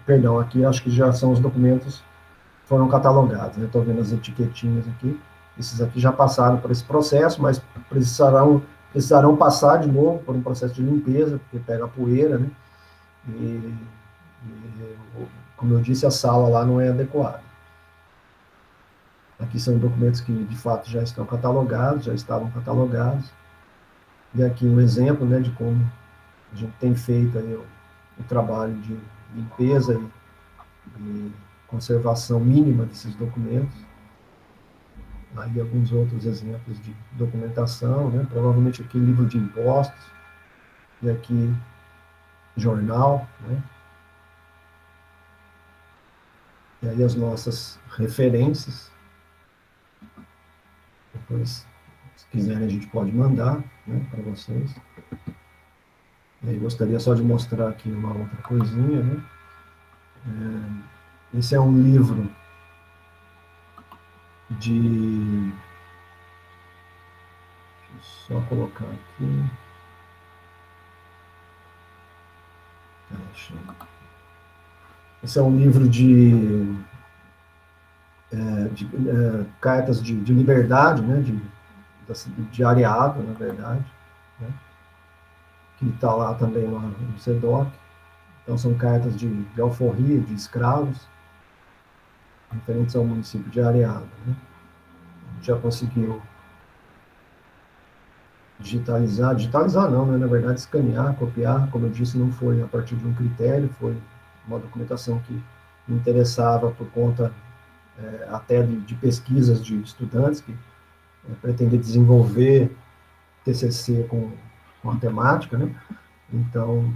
perdão, aqui acho que já são os documentos que foram catalogados, né? Estou vendo as etiquetinhas aqui, esses aqui já passaram por esse processo, mas precisarão passar de novo por um processo de limpeza, porque pega a poeira, né? E como eu disse, a sala lá não é adequada. Aqui são documentos que, de fato, já estão catalogados, já estavam catalogados. E aqui um exemplo, né, de como a gente tem feito aí o trabalho de limpeza e conservação mínima desses documentos. Aí alguns outros exemplos de documentação, né, provavelmente aqui livro de impostos, e aqui jornal, né. E aí as nossas referências. Depois, se quiserem, a gente pode mandar, né, para vocês. E aí gostaria só de mostrar aqui uma outra coisinha, né. Esse é um livro de... Deixa eu só colocar aqui. Esse é um livro de cartas de liberdade, né, de Areado, na verdade, né, que está lá também no SEDOC. Então, são cartas de alforria, de escravos, referentes ao município de Areado, né. A gente já conseguiu digitalizar não, né, na verdade, escanear, copiar, como eu disse, não foi a partir de um critério, foi uma documentação que me interessava por conta até de pesquisas de estudantes que pretendem desenvolver TCC com a temática, né? Então,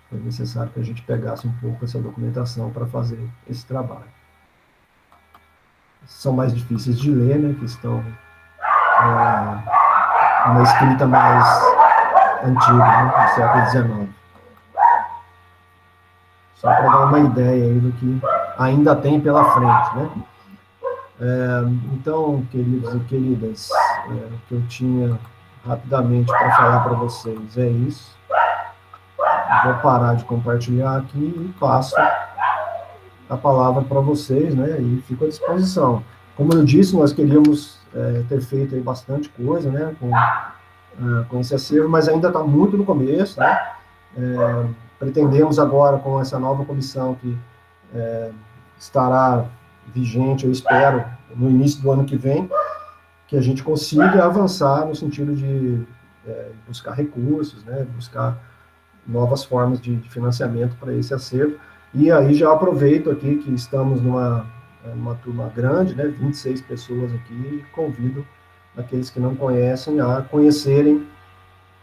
foi necessário que a gente pegasse um pouco essa documentação para fazer esse trabalho. São mais difíceis de ler, né? Que estão uma escrita mais antiga, né? Do século XIX. Só para dar uma ideia aí do que ainda tem pela frente, né? Então, queridos e queridas, o que eu tinha rapidamente para falar para vocês é isso. vou parar de compartilhar aqui e passo a palavra para vocês, né? E fico à disposição. Como eu disse, nós queríamos ter feito aí bastante coisa, né? Com esse acervo, mas ainda está muito no começo, né? Pretendemos agora, com essa nova comissão que estará vigente, eu espero, no início do ano que vem, que a gente consiga avançar no sentido de buscar recursos, né? Buscar novas formas de financiamento para esse acervo. E aí já aproveito aqui que estamos numa turma grande, né, 26 pessoas aqui, e convido aqueles que não conhecem a conhecerem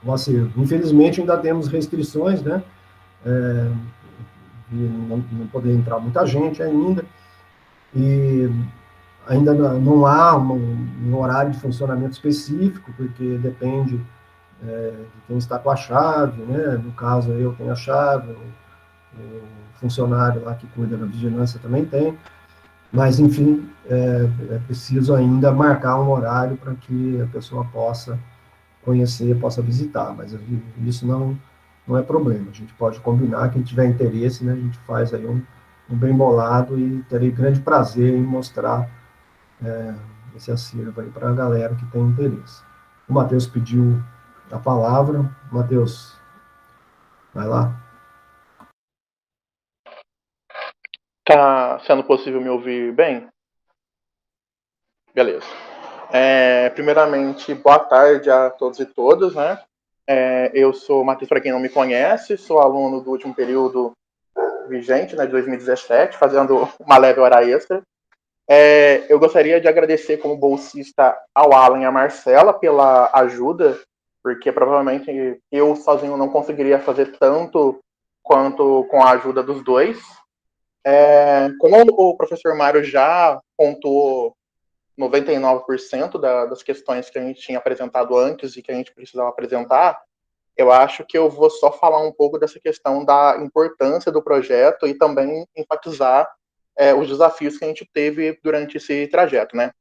o acervo. Infelizmente ainda temos restrições, né, de não poder entrar muita gente ainda, e ainda não há um horário de funcionamento específico, porque depende de quem está com a chave, né, no caso eu tenho a chave, o funcionário lá que cuida da vigilância também tem, mas, enfim, é preciso ainda marcar um horário para que a pessoa possa conhecer, possa visitar, mas isso não é problema, a gente pode combinar, quem tiver interesse, né, a gente faz aí um bem bolado e terei grande prazer em mostrar esse acervo aí para a galera que tem interesse. O Matheus pediu a palavra. Matheus, vai lá. Tá sendo possível me ouvir bem? Beleza. Primeiramente, boa tarde a todos e todas, né? Eu sou Matheus, para quem não me conhece, sou aluno do último período vigente, né, de 2017, fazendo uma leve hora extra. Eu gostaria de agradecer como bolsista ao Alan e à Marcela pela ajuda, porque provavelmente eu sozinho não conseguiria fazer tanto quanto com a ajuda dos dois. Como o professor Mário já pontuou 99% das questões que a gente tinha apresentado antes e que a gente precisava apresentar, eu acho que eu vou só falar um pouco dessa questão da importância do projeto e também enfatizar os desafios que a gente teve durante esse trajeto, né?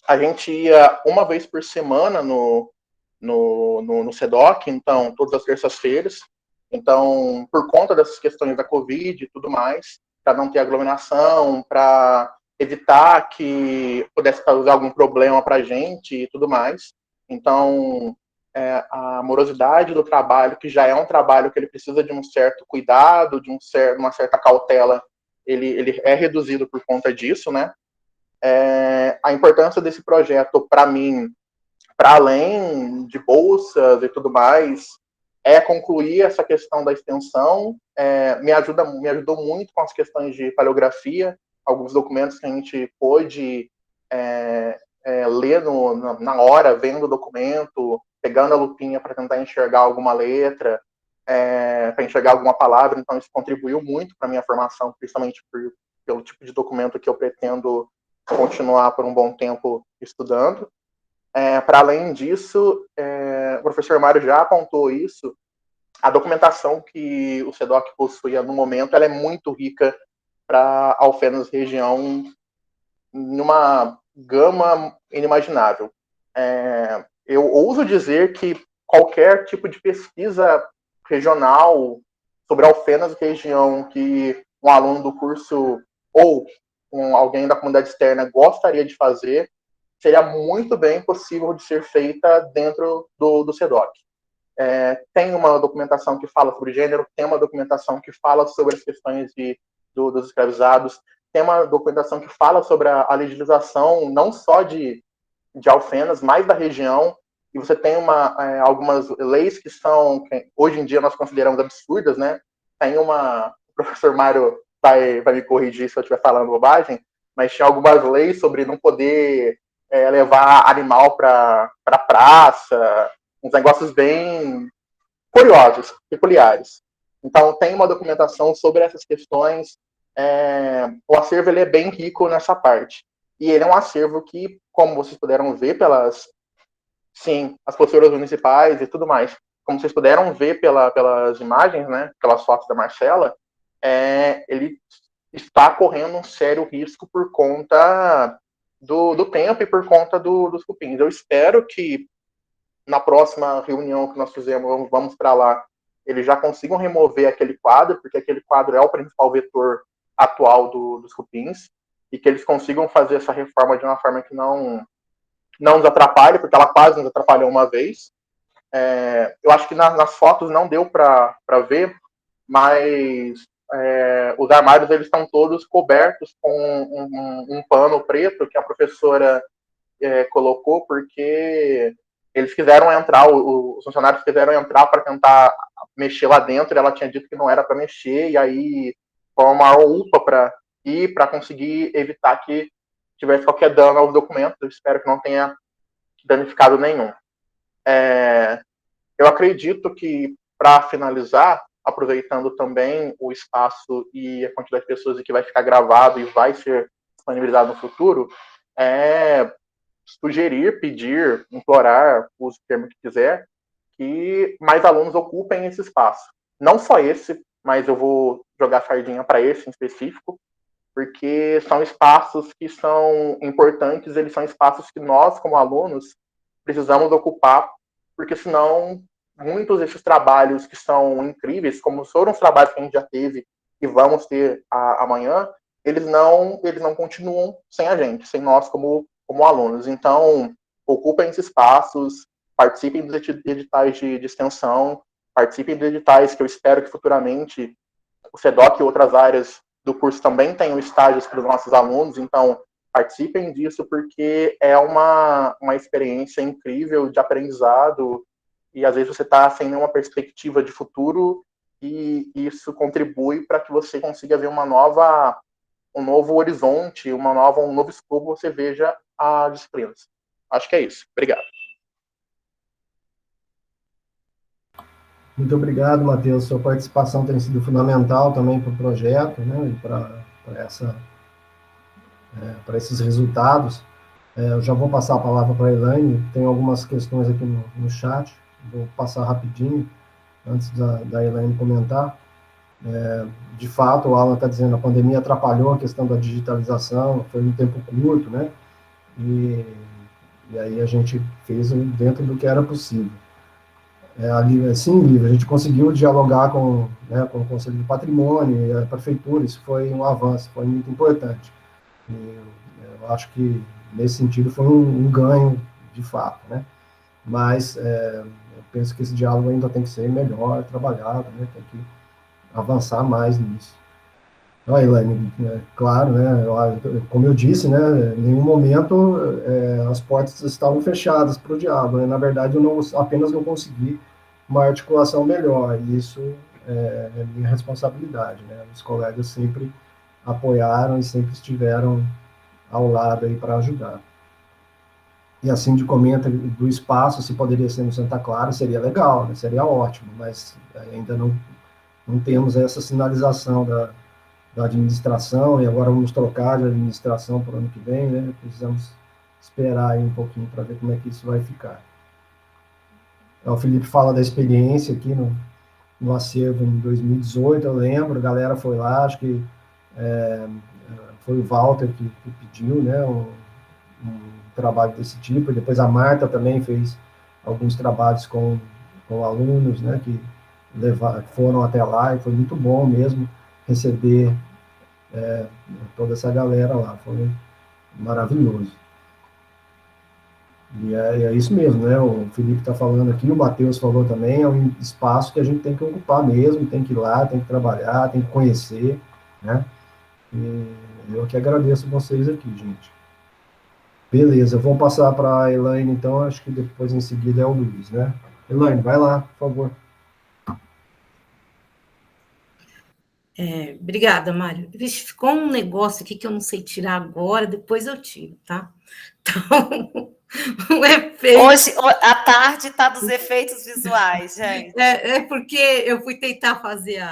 A gente ia uma vez por semana no CEDOC, então, todas as terças-feiras. Então, por conta dessas questões da Covid e tudo mais, para não ter aglomeração, para evitar que pudesse causar algum problema para a gente e tudo mais. Então, a morosidade do trabalho, que já é um trabalho que ele precisa de um certo cuidado, de uma certa cautela, ele é reduzido por conta disso, né? A importância desse projeto, para mim, para além de bolsas e tudo mais, é concluir essa questão da extensão. Me ajudou muito com as questões de paleografia, alguns documentos que a gente pôde ler na hora, vendo o documento, pegando a lupinha para tentar enxergar alguma letra, para enxergar alguma palavra. Então, isso contribuiu muito para a minha formação, principalmente pelo tipo de documento que eu pretendo continuar por um bom tempo estudando. Para além disso, o professor Mário já apontou isso, a documentação que o CEDOC possuía no momento, ela é muito rica para Alfenas região, numa gama inimaginável. Eu ouso dizer que qualquer tipo de pesquisa regional sobre Alfenas região que um aluno do curso ou alguém da comunidade externa gostaria de fazer, seria muito bem possível de ser feita dentro do CEDOC. Tem uma documentação que fala sobre gênero, tem uma documentação que fala sobre as questões dos escravizados, tem uma documentação que fala sobre a legislação não só de Alfenas, mas da região, e você tem algumas leis que hoje em dia nós consideramos absurdas, né? Tem o professor Mário vai me corrigir se eu estiver falando bobagem, mas tinha algumas leis sobre não poder levar animal para praça, uns negócios bem curiosos, peculiares. Então, tem uma documentação sobre essas questões. O acervo ele é bem rico nessa parte. E ele é um acervo que, como vocês puderam ver as posturas municipais e tudo mais, como vocês puderam ver pelas imagens, né, pelas fotos da Marcela, ele está correndo um sério risco por conta do tempo e por conta dos cupins. Eu espero que na próxima reunião que nós fizemos, vamos para lá, eles já consigam remover aquele quadro, porque aquele quadro é o principal vetor atual dos cupins, e que eles consigam fazer essa reforma de uma forma que não nos atrapalhe, porque ela quase nos atrapalhou uma vez. Eu acho que nas fotos não deu para ver, mas os armários eles estão todos cobertos com um pano preto que a professora colocou, porque eles quiseram entrar, os funcionários quiseram entrar para tentar mexer lá dentro, e ela tinha dito que não era para mexer, e aí foi uma maior UPA para conseguir evitar que tivesse qualquer dano aos documentos. Eu espero que não tenha danificado nenhum. Eu acredito que, para finalizar, aproveitando também o espaço e a quantidade de pessoas que vai ficar gravado e vai ser disponibilizado no futuro, sugerir, pedir, implorar, use o termo que quiser, que mais alunos ocupem esse espaço. Não só esse, mas eu vou jogar sardinha para esse em específico, porque são espaços que são importantes, eles são espaços que nós, como alunos, precisamos ocupar, porque senão muitos desses trabalhos que são incríveis, como foram os trabalhos que a gente já teve e vamos ter amanhã, eles não continuam sem a gente, sem nós como alunos. Então, ocupem esses espaços, participem dos editais de extensão, participem dos editais que eu espero que futuramente o SEDOC e outras áreas do curso também tenham estágios para os nossos alunos, então participem disso, porque é uma experiência incrível de aprendizado, e às vezes você está sem nenhuma perspectiva de futuro, e isso contribui para que você consiga ver um novo horizonte, um novo escopo, você veja as disciplinas. Acho que é isso. Obrigado. Muito obrigado, Matheus. Sua participação tem sido fundamental também para o projeto, né, e para esses resultados. Eu já vou passar a palavra para a Elaine. Tem algumas questões aqui no chat, vou passar rapidinho, antes da Elaine comentar. De fato, o Alan está dizendo, a pandemia atrapalhou a questão da digitalização, foi um tempo curto, né? E aí a gente fez dentro do que era possível. Sim, Lívia, a gente conseguiu dialogar com o Conselho de Patrimônio e a Prefeitura, isso foi um avanço, foi muito importante. E eu acho que, nesse sentido, foi um ganho, de fato, né? Mas eu penso que esse diálogo ainda tem que ser melhor trabalhado, né? Tem que avançar mais nisso. Então, Elaine, claro, né? Como eu disse, né? Em nenhum momento as portas estavam fechadas para o diálogo, né? Na verdade, eu apenas não consegui uma articulação melhor, e isso é minha responsabilidade, né? Os colegas sempre apoiaram e sempre estiveram ao lado aí para ajudar. E assim de comenta do espaço, se poderia ser no Santa Clara, seria legal, né? Seria ótimo, mas ainda não temos essa sinalização da administração, e agora vamos trocar de administração para o ano que vem, né? Precisamos esperar aí um pouquinho para ver como é que isso vai ficar. O Felipe fala da experiência aqui no acervo em 2018, eu lembro, a galera foi lá, acho que foi o Walter que pediu, né, um trabalho desse tipo, e depois a Marta também fez alguns trabalhos com alunos, né, que foram até lá, e foi muito bom mesmo receber toda essa galera lá, foi maravilhoso. E é isso mesmo, né? O Felipe está falando aqui, o Matheus falou também, é um espaço que a gente tem que ocupar mesmo, tem que ir lá, tem que trabalhar, tem que conhecer, né? E eu que agradeço vocês aqui, gente. Beleza, eu vou passar para a Elaine, então, acho que depois em seguida é o Luiz, né? Elaine, vai lá, por favor. Obrigada, Mário. Vixe, ficou um negócio aqui que eu não sei tirar agora, depois eu tiro, tá? Então, o efeito... Hoje, à tarde, está dos efeitos visuais, gente. É porque eu fui tentar fazer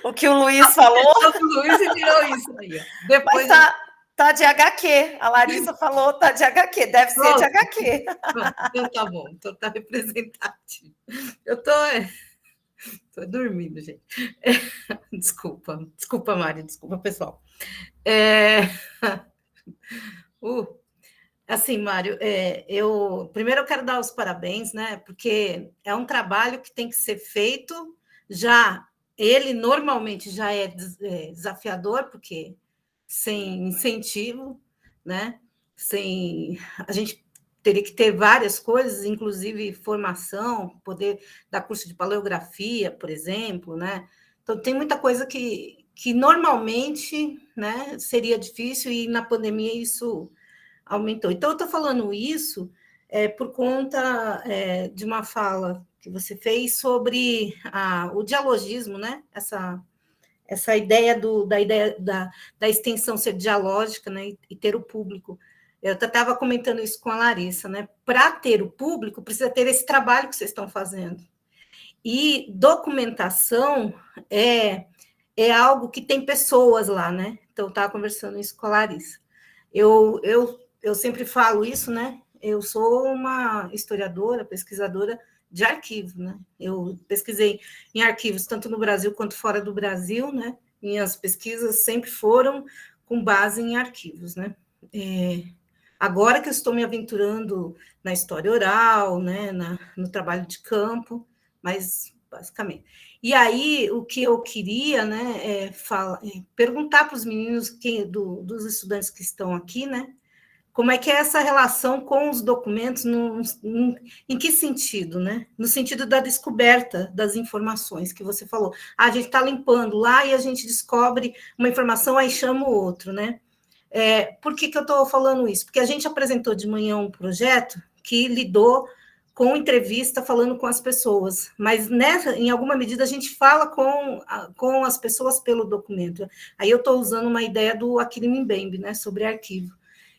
o que o Luiz falou. O Luiz tirou isso aí. Depois mas tá de HQ. A Larissa falou, tá de HQ. Deve ser de HQ. Então tá bom. Então tá representativo. Eu tô dormindo, gente. Desculpa, Mari. Desculpa, pessoal. Assim, Mário, primeiro eu quero dar os parabéns, né? Porque é um trabalho que tem que ser feito já. Ele normalmente já é desafiador, porque sem incentivo, né? A gente teria que ter várias coisas, inclusive formação, poder dar curso de paleografia, por exemplo, né? Então tem muita coisa que normalmente, né, seria difícil, e na pandemia isso aumentou. Então, eu estou falando isso por conta de uma fala que você fez sobre o dialogismo, né? Essa ideia da extensão ser dialógica, né? E ter o público. Eu estava comentando isso com a Larissa, né? Para ter o público, precisa ter esse trabalho que vocês estão fazendo. E documentação é algo que tem pessoas lá, né? Então, eu estava conversando isso com a Larissa. Eu sempre falo isso, né? Eu sou uma historiadora, pesquisadora de arquivo, né? Eu pesquisei em arquivos tanto no Brasil quanto fora do Brasil, né? Minhas pesquisas sempre foram com base em arquivos, né? Agora que eu estou me aventurando na história oral, né? No trabalho de campo, mas basicamente. E aí, o que eu queria, né, perguntar para os meninos, dos estudantes que estão aqui, né, como é que é essa relação com os documentos, em que sentido, né? No sentido da descoberta das informações que você falou. A gente está limpando lá e a gente descobre uma informação, aí chama o outro, né? Por que eu estou falando isso? Porque a gente apresentou de manhã um projeto que lidou com entrevista, falando com as pessoas, mas em alguma medida a gente fala com as pessoas pelo documento. Aí eu estou usando uma ideia do Achille Mbembe, né, sobre arquivo,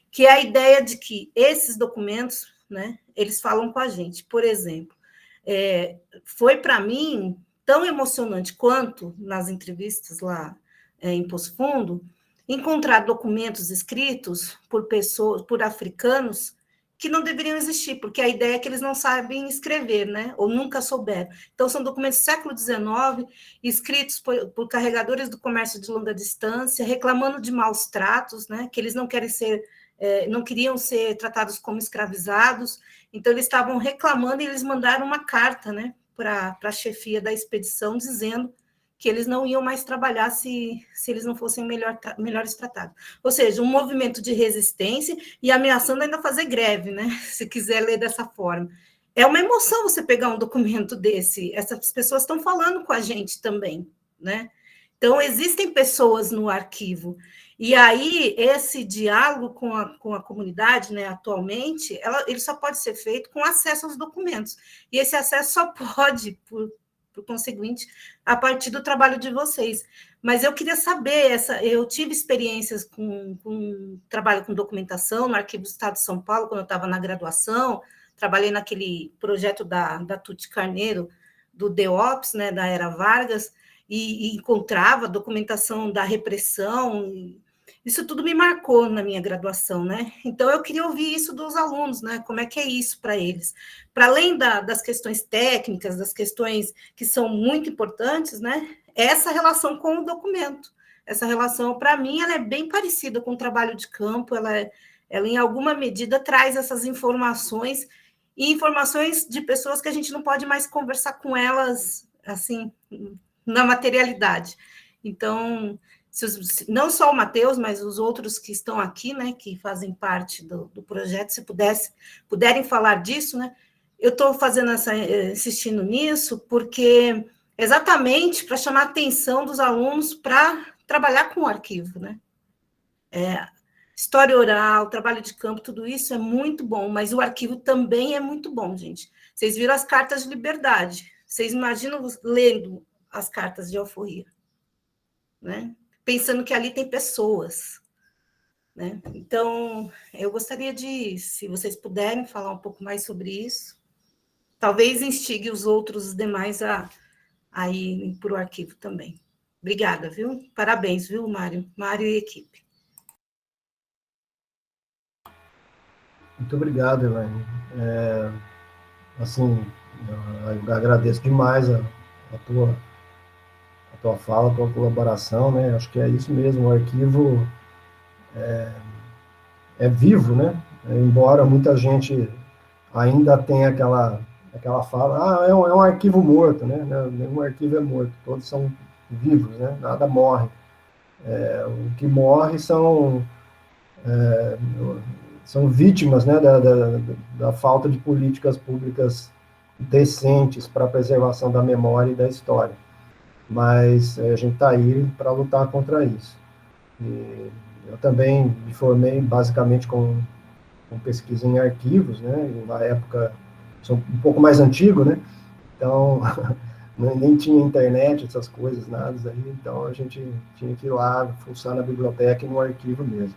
que é a ideia de que esses documentos, né, eles falam com a gente. Por exemplo, foi para mim tão emocionante quanto nas entrevistas lá em Poço Fundo, encontrar documentos escritos por pessoas, por africanos, que não deveriam existir, porque a ideia é que eles não sabem escrever, né? Ou nunca souberam. Então, são documentos do século XIX, escritos por carregadores do comércio de longa distância, reclamando de maus tratos, né? Que eles não queriam ser tratados como escravizados. Então, eles estavam reclamando e eles mandaram uma carta, né, para a chefia da expedição, dizendo que eles não iam mais trabalhar se eles não fossem melhores tratados. Ou seja, um movimento de resistência e ameaçando ainda fazer greve, né? Se quiser ler dessa forma. É uma emoção você pegar um documento desse. Essas pessoas estão falando com a gente também, né? Então, existem pessoas no arquivo. E aí, esse diálogo com a comunidade, né, atualmente, ele só pode ser feito com acesso aos documentos. E esse acesso só pode, por conseguinte, a partir do trabalho de vocês. Mas eu queria saber, eu tive experiências com trabalho com documentação no Arquivo do Estado de São Paulo, quando eu estava na graduação, trabalhei naquele projeto da Tuti Carneiro, do DEOPS, né, da Era Vargas, e encontrava documentação da repressão. Isso tudo me marcou na minha graduação, né? Então, eu queria ouvir isso dos alunos, né? Como é que é isso para eles? Para além das questões técnicas, das questões que são muito importantes, né? Essa relação com o documento. Essa relação, para mim, ela é bem parecida com o trabalho de campo, ela em alguma medida, traz essas informações, e informações de pessoas que a gente não pode mais conversar com elas, assim, na materialidade. Então, não só o Matheus, mas os outros que estão aqui, né, que fazem parte do projeto, se puderem falar disso, né? Eu estou insistindo nisso, porque exatamente para chamar a atenção dos alunos para trabalhar com o arquivo, né? História oral, trabalho de campo, tudo isso é muito bom, mas o arquivo também é muito bom, gente. Vocês viram as cartas de liberdade, vocês imaginam lendo as cartas de alforria, né? Pensando que ali tem pessoas, né? Então, eu gostaria se vocês puderem falar um pouco mais sobre isso, talvez instigue os demais a ir para o arquivo também. Obrigada, viu? Parabéns, viu, Mário? Mário e equipe. Muito obrigado, Elaine. Assim, eu agradeço demais a tua fala, a tua colaboração, né? Acho que é isso mesmo, o arquivo é vivo, né? embora muita gente ainda tenha aquela fala, é um arquivo morto, né? Nenhum arquivo é morto, todos são vivos, né? Nada morre. O que morre são vítimas, né, da falta de políticas públicas decentes para a preservação da memória e da história. Mas a gente está aí para lutar contra isso. E eu também me formei basicamente com pesquisa em arquivos, né? Na época, sou um pouco mais antigo, né? Então, nem tinha internet, essas coisas, nada aí. Então, a gente tinha que ir lá, fuçar na biblioteca e no arquivo mesmo.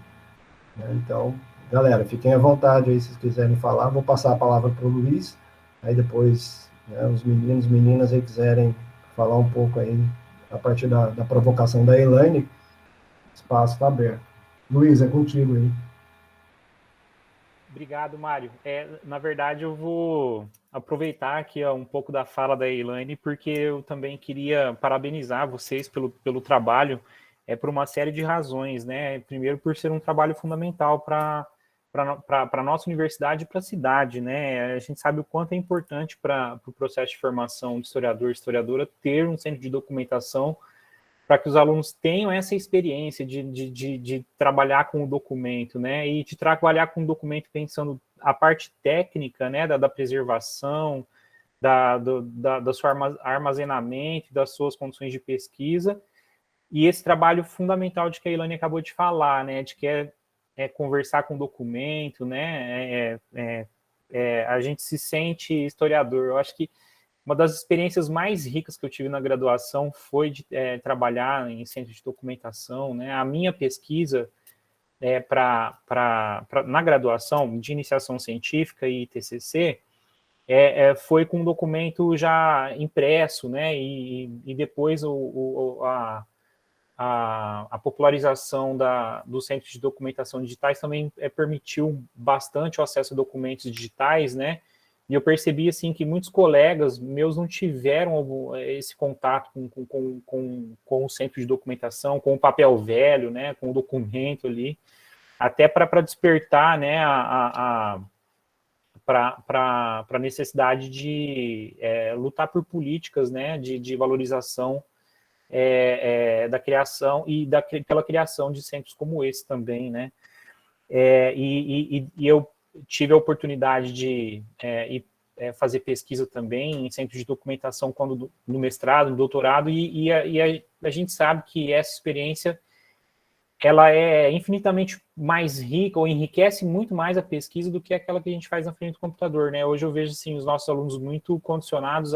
Né? Então, galera, fiquem à vontade aí se vocês quiserem falar. Vou passar a palavra para o Luiz, aí depois, né, os meninos, meninas aí quiserem falar um pouco aí a partir da provocação da Elaine, o espaço está aberto. Luiz, é contigo aí. Obrigado, Mário. Na verdade, eu vou aproveitar aqui um pouco da fala da Elaine, porque eu também queria parabenizar vocês pelo trabalho, por uma série de razões, né? Primeiro, por ser um trabalho fundamental para a nossa universidade e para a cidade, né? A gente sabe o quanto é importante para o processo de formação de historiador e historiadora ter um centro de documentação para que os alunos tenham essa experiência de trabalhar com o documento, né, e de trabalhar com o documento pensando a parte técnica, né, da preservação, do seu armazenamento, das suas condições de pesquisa, e esse trabalho fundamental de que a Elaine acabou de falar, né, de que conversar com o documento, né, a gente se sente historiador. Eu acho que uma das experiências mais ricas que eu tive na graduação foi de trabalhar em centro de documentação, né? A minha pesquisa na graduação de iniciação científica e TCC foi com um documento já impresso, né? E depois a popularização dos centros de documentação digitais também permitiu bastante o acesso a documentos digitais, né? E eu percebi, assim, que muitos colegas meus não tiveram esse contato com o centro de documentação, com o papel velho, né, com o documento ali, até para despertar, né, para a necessidade de lutar por políticas, né, de valorização da criação e pela criação de centros como esse também, né. E eu tive a oportunidade de fazer pesquisa também em centros de documentação quando no mestrado, no doutorado, e a gente sabe que essa experiência ela é infinitamente mais rica ou enriquece muito mais a pesquisa do que aquela que a gente faz na frente do computador, né? Hoje eu vejo assim, os nossos alunos muito condicionados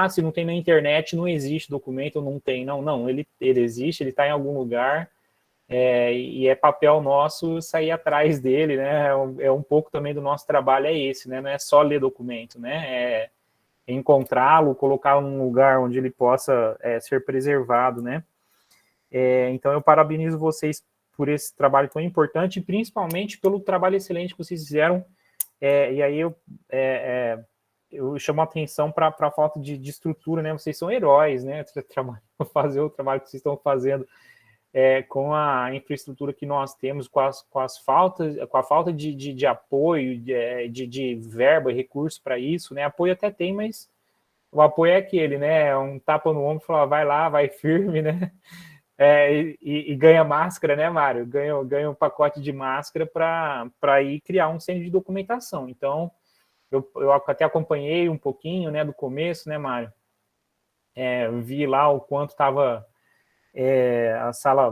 se não tem na internet, não existe documento, não tem. Não, ele existe, ele está em algum lugar, e é papel nosso sair atrás dele, né? É um pouco também do nosso trabalho esse, né? Não é só ler documento, né? É encontrá-lo, colocá-lo num lugar onde ele possa ser preservado, né? Então eu parabenizo vocês por esse trabalho tão importante, e principalmente pelo trabalho excelente que vocês fizeram. E aí eu chamo a atenção para a falta de estrutura, né? Vocês são heróis, né? Fazer o trabalho que vocês estão fazendo. Com a infraestrutura que nós temos, com a falta de apoio, de verba e recurso para isso, né? Apoio até tem, mas o apoio é aquele, né? Um tapa no ombro, falar, vai lá, vai firme, né? E ganha máscara, né, Mário? Ganha um pacote de máscara para ir criar um centro de documentação. Então, eu até acompanhei um pouquinho, né, do começo, né, Mário? Vi lá o quanto estava a sala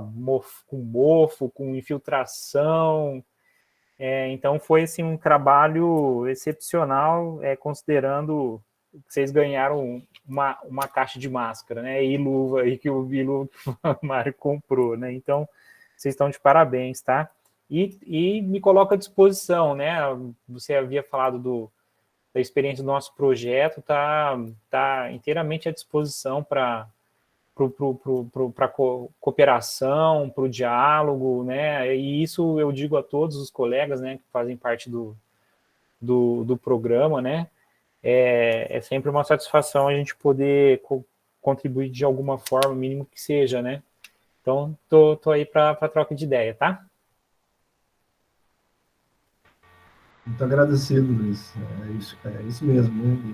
com mofo, com infiltração, então foi assim, um trabalho excepcional, considerando que vocês ganharam uma caixa de máscara, né, e luva, e que o Mário comprou, né, então vocês estão de parabéns, tá? E me coloco à disposição, né, você havia falado da experiência do nosso projeto, tá inteiramente à disposição para cooperação, para o diálogo, né? E isso eu digo a todos os colegas, né, que fazem parte do programa, né? É sempre uma satisfação a gente poder contribuir de alguma forma, mínimo que seja, né? Então, tô aí para troca de ideia, tá? Muito agradecido, Luiz. É isso mesmo, né?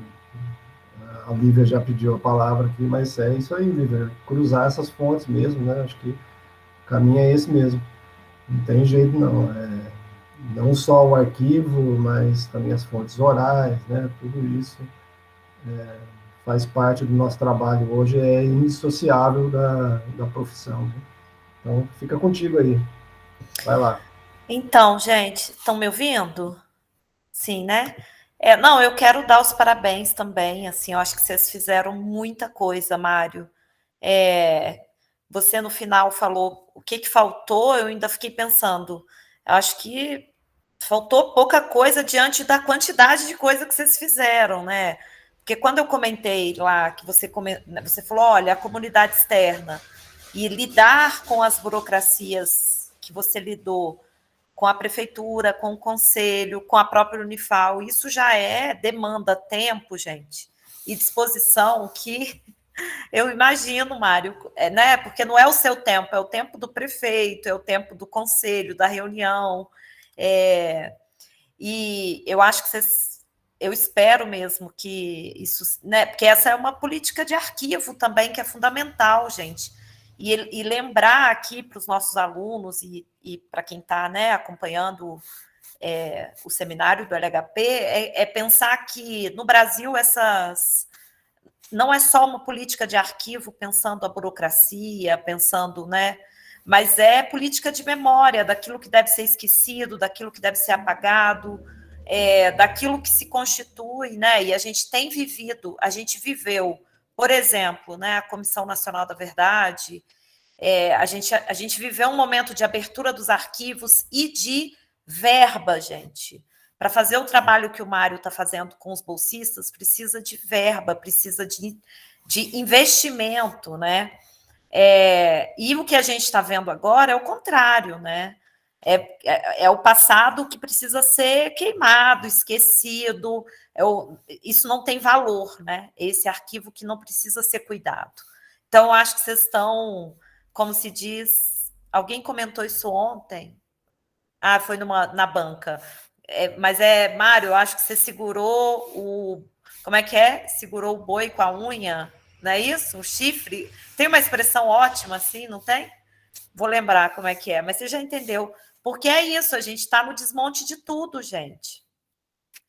A Lívia já pediu a palavra aqui, mas é isso aí, Lívia. Cruzar essas fontes mesmo, né? Acho que o caminho é esse mesmo. Não tem jeito, não. Não só o arquivo, mas também as fontes orais, né? Tudo isso faz parte do nosso trabalho hoje, é indissociável da profissão, né? Então, fica contigo aí. Vai lá. Então, gente, estão me ouvindo? Sim, né? Não, eu quero dar os parabéns também, assim, eu acho que vocês fizeram muita coisa, Mário. Você no final falou o que faltou, eu ainda fiquei pensando, eu acho que faltou pouca coisa diante da quantidade de coisa que vocês fizeram, né? Porque quando eu comentei lá, que você falou, olha, a comunidade externa, e lidar com as burocracias que você lidou, com a prefeitura, com o conselho, com a própria Unifal, isso já demanda tempo, gente, e disposição que eu imagino, Mário, né? Porque não é o seu tempo, é o tempo do prefeito, é o tempo do conselho, da reunião, e eu acho que eu espero mesmo que isso, né? Porque essa é uma política de arquivo também que é fundamental, gente. E lembrar aqui para os nossos alunos e para quem está, né, acompanhando o seminário do LHP, pensar que no Brasil não é só uma política de arquivo pensando a burocracia, pensando, né? Mas é política de memória, daquilo que deve ser esquecido, daquilo que deve ser apagado, daquilo que se constitui, né? E a gente viveu, por exemplo, né, a Comissão Nacional da Verdade, a gente viveu um momento de abertura dos arquivos e de verba, gente. Para fazer o trabalho que o Mário está fazendo com os bolsistas, precisa de verba, precisa de investimento, né? E o que a gente está vendo agora é o contrário, né? É o passado que precisa ser queimado, esquecido. Isso não tem valor, né? Esse arquivo que não precisa ser cuidado. Então, eu acho que vocês estão, como se diz, alguém comentou isso ontem. Foi na banca. Mas Mário, eu acho que você segurou como é que é? Segurou o boi com a unha, não é isso? O chifre. Tem uma expressão ótima assim, não tem? Vou lembrar como é que é, mas você já entendeu. Porque é isso, a gente está no desmonte de tudo, gente.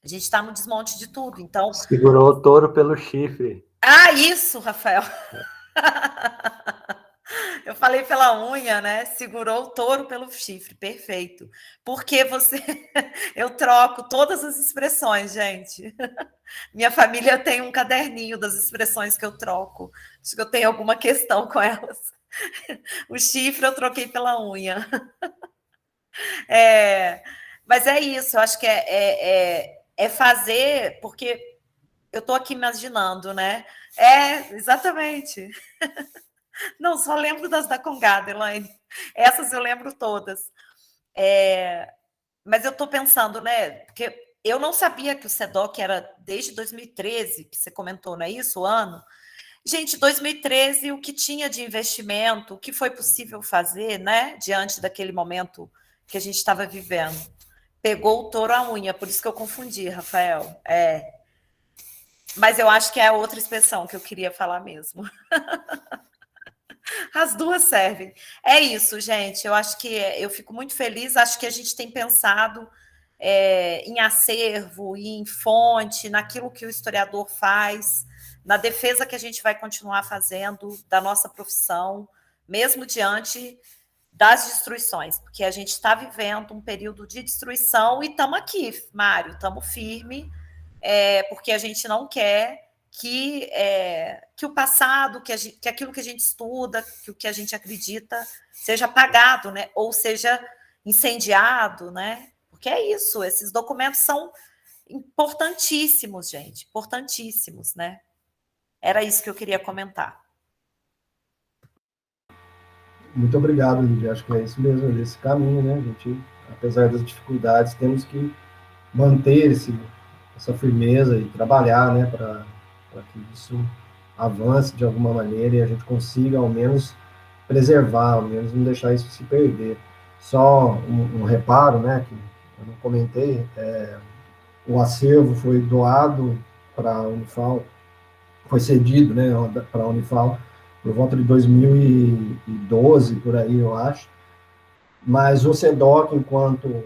A gente está no desmonte de tudo, então... Segurou o touro pelo chifre. Isso, Rafael. Eu falei pela unha, né? Segurou o touro pelo chifre, perfeito. Porque eu troco todas as expressões, gente. Minha família tem um caderninho das expressões que eu troco. Acho que eu tenho alguma questão com elas. O chifre eu troquei pela unha. Mas é isso, eu acho que é fazer, porque eu estou aqui imaginando, né? Exatamente. Não, só lembro das da Congada, Elaine. Essas eu lembro todas. Mas eu estou pensando, né? Porque eu não sabia que o SEDOC era desde 2013, que você comentou, não é isso? O ano? Gente, 2013, o que tinha de investimento, o que foi possível fazer, né? Diante daquele momento que a gente estava vivendo. Pegou o touro à unha, por isso que eu confundi, Rafael. Mas eu acho que é a outra expressão que eu queria falar mesmo. As duas servem. É isso, gente. Eu acho que eu fico muito feliz. Acho que a gente tem pensado em acervo, em fonte, naquilo que o historiador faz, na defesa que a gente vai continuar fazendo da nossa profissão, mesmo diante das destruições, porque a gente está vivendo um período de destruição e estamos aqui, Mário, estamos firmes, porque a gente não quer que o passado, que aquilo que a gente estuda, que o que a gente acredita seja apagado, né? Ou seja incendiado, né? Porque é isso, esses documentos são importantíssimos, gente, importantíssimos, né? Era isso que eu queria comentar. Muito obrigado, Lívia. Acho que é isso mesmo, esse caminho, né? A gente, apesar das dificuldades, temos que manter essa firmeza e trabalhar, né, para que isso avance de alguma maneira e a gente consiga, ao menos, preservar, ao menos não deixar isso se perder. Só um reparo, né, que eu não comentei, o acervo foi doado para a Unifal, foi cedido, né, para a Unifal por volta de 2012, por aí, eu acho. Mas o CEDOC, enquanto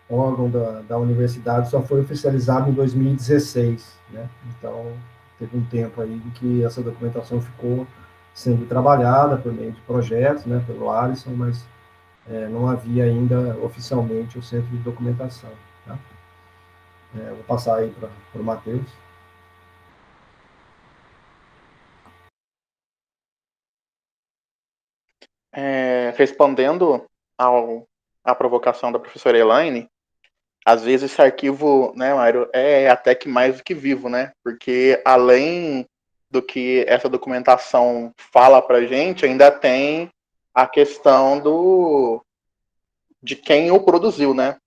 órgão da universidade, só foi oficializado em 2016, né? Então, teve um tempo aí em que essa documentação ficou sendo trabalhada por meio de projetos, né, pelo Alisson, mas não havia ainda oficialmente o centro de documentação. Tá? Vou passar aí para o Matheus. Respondendo à provocação da professora Elaine, às vezes esse arquivo, né, Mário, é até que mais do que vivo, né? Porque além do que essa documentação fala para a gente, ainda tem a questão de quem o produziu, né?